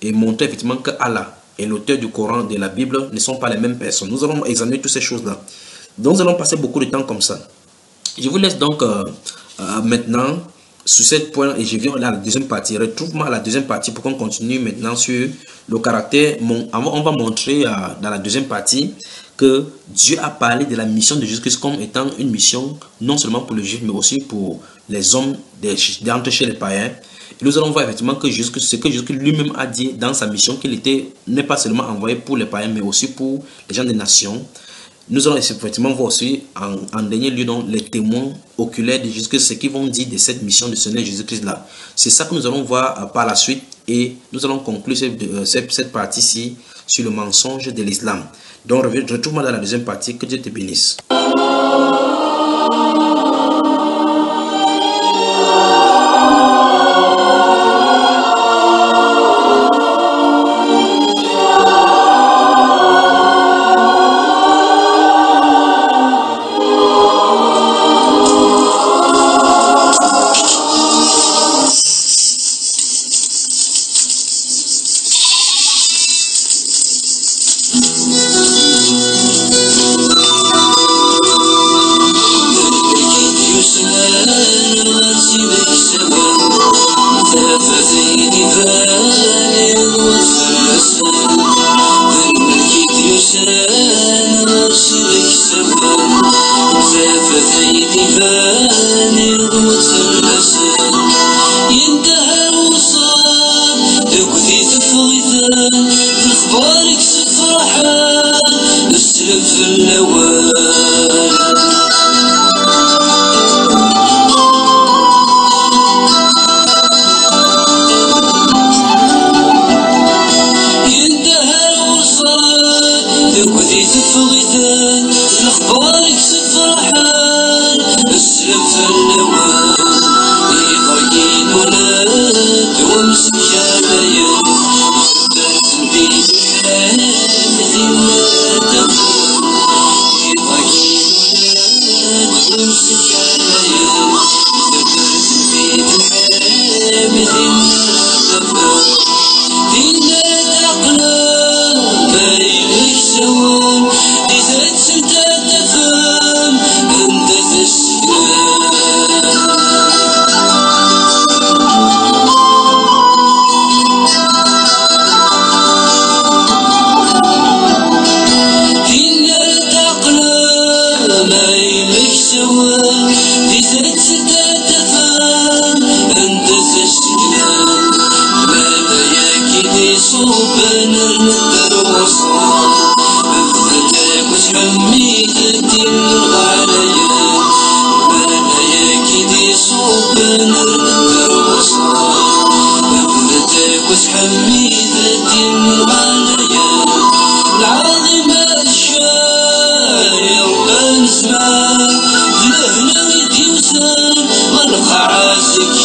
et montrer effectivement que Allah et l'auteur du Coran, de la Bible, ne sont pas les mêmes personnes. Nous allons examiner toutes ces choses-là. Donc, nous allons passer beaucoup de temps comme ça. Je vous laisse donc maintenant sur ce point et je viens à la deuxième partie. Retrouve-moi à la deuxième partie pour qu'on continue maintenant sur le caractère. On va montrer dans la deuxième partie que Dieu a parlé de la mission de Jésus-Christ comme étant une mission non seulement pour les Juifs mais aussi pour les hommes d'entre chez les païens. Et nous allons voir effectivement que ce que Jésus lui-même a dit dans sa mission, qu'il n'est pas seulement envoyé pour les païens mais aussi pour les gens des nations. Nous allons effectivement voir aussi en dernier lieu donc, les témoins oculaires de Jésus-Christ, ce qu'ils vont dire de cette mission de Seigneur Jésus-Christ là. C'est ça que nous allons voir par la suite et nous allons conclure cette partie-ci sur le mensonge de l'islam. Donc retrouve-moi dans la deuxième partie, que Dieu te bénisse. وارك سفرحان السلف النوان يغيد ولاد ومسكايا جدت بيد الحلال ذينا تفون يغيد ولاد ومسكايا جدت بيد الحلال ذينا تفون دينا تعقلا ما يليش سوان إذا تسمت تفهم أنت تسكنان دينا تعقلا ما يليش سوان إذا تسمت تفهم أنت تسكنان كيدي صوبان الدروسان بفتك وتحميد الدين الغالية بلايا كيدي صوبان الدروسان بفتك وتحميد الدين الغالية العظيم الشاير كان زمان ذهنا ويدي وسام والقعاسك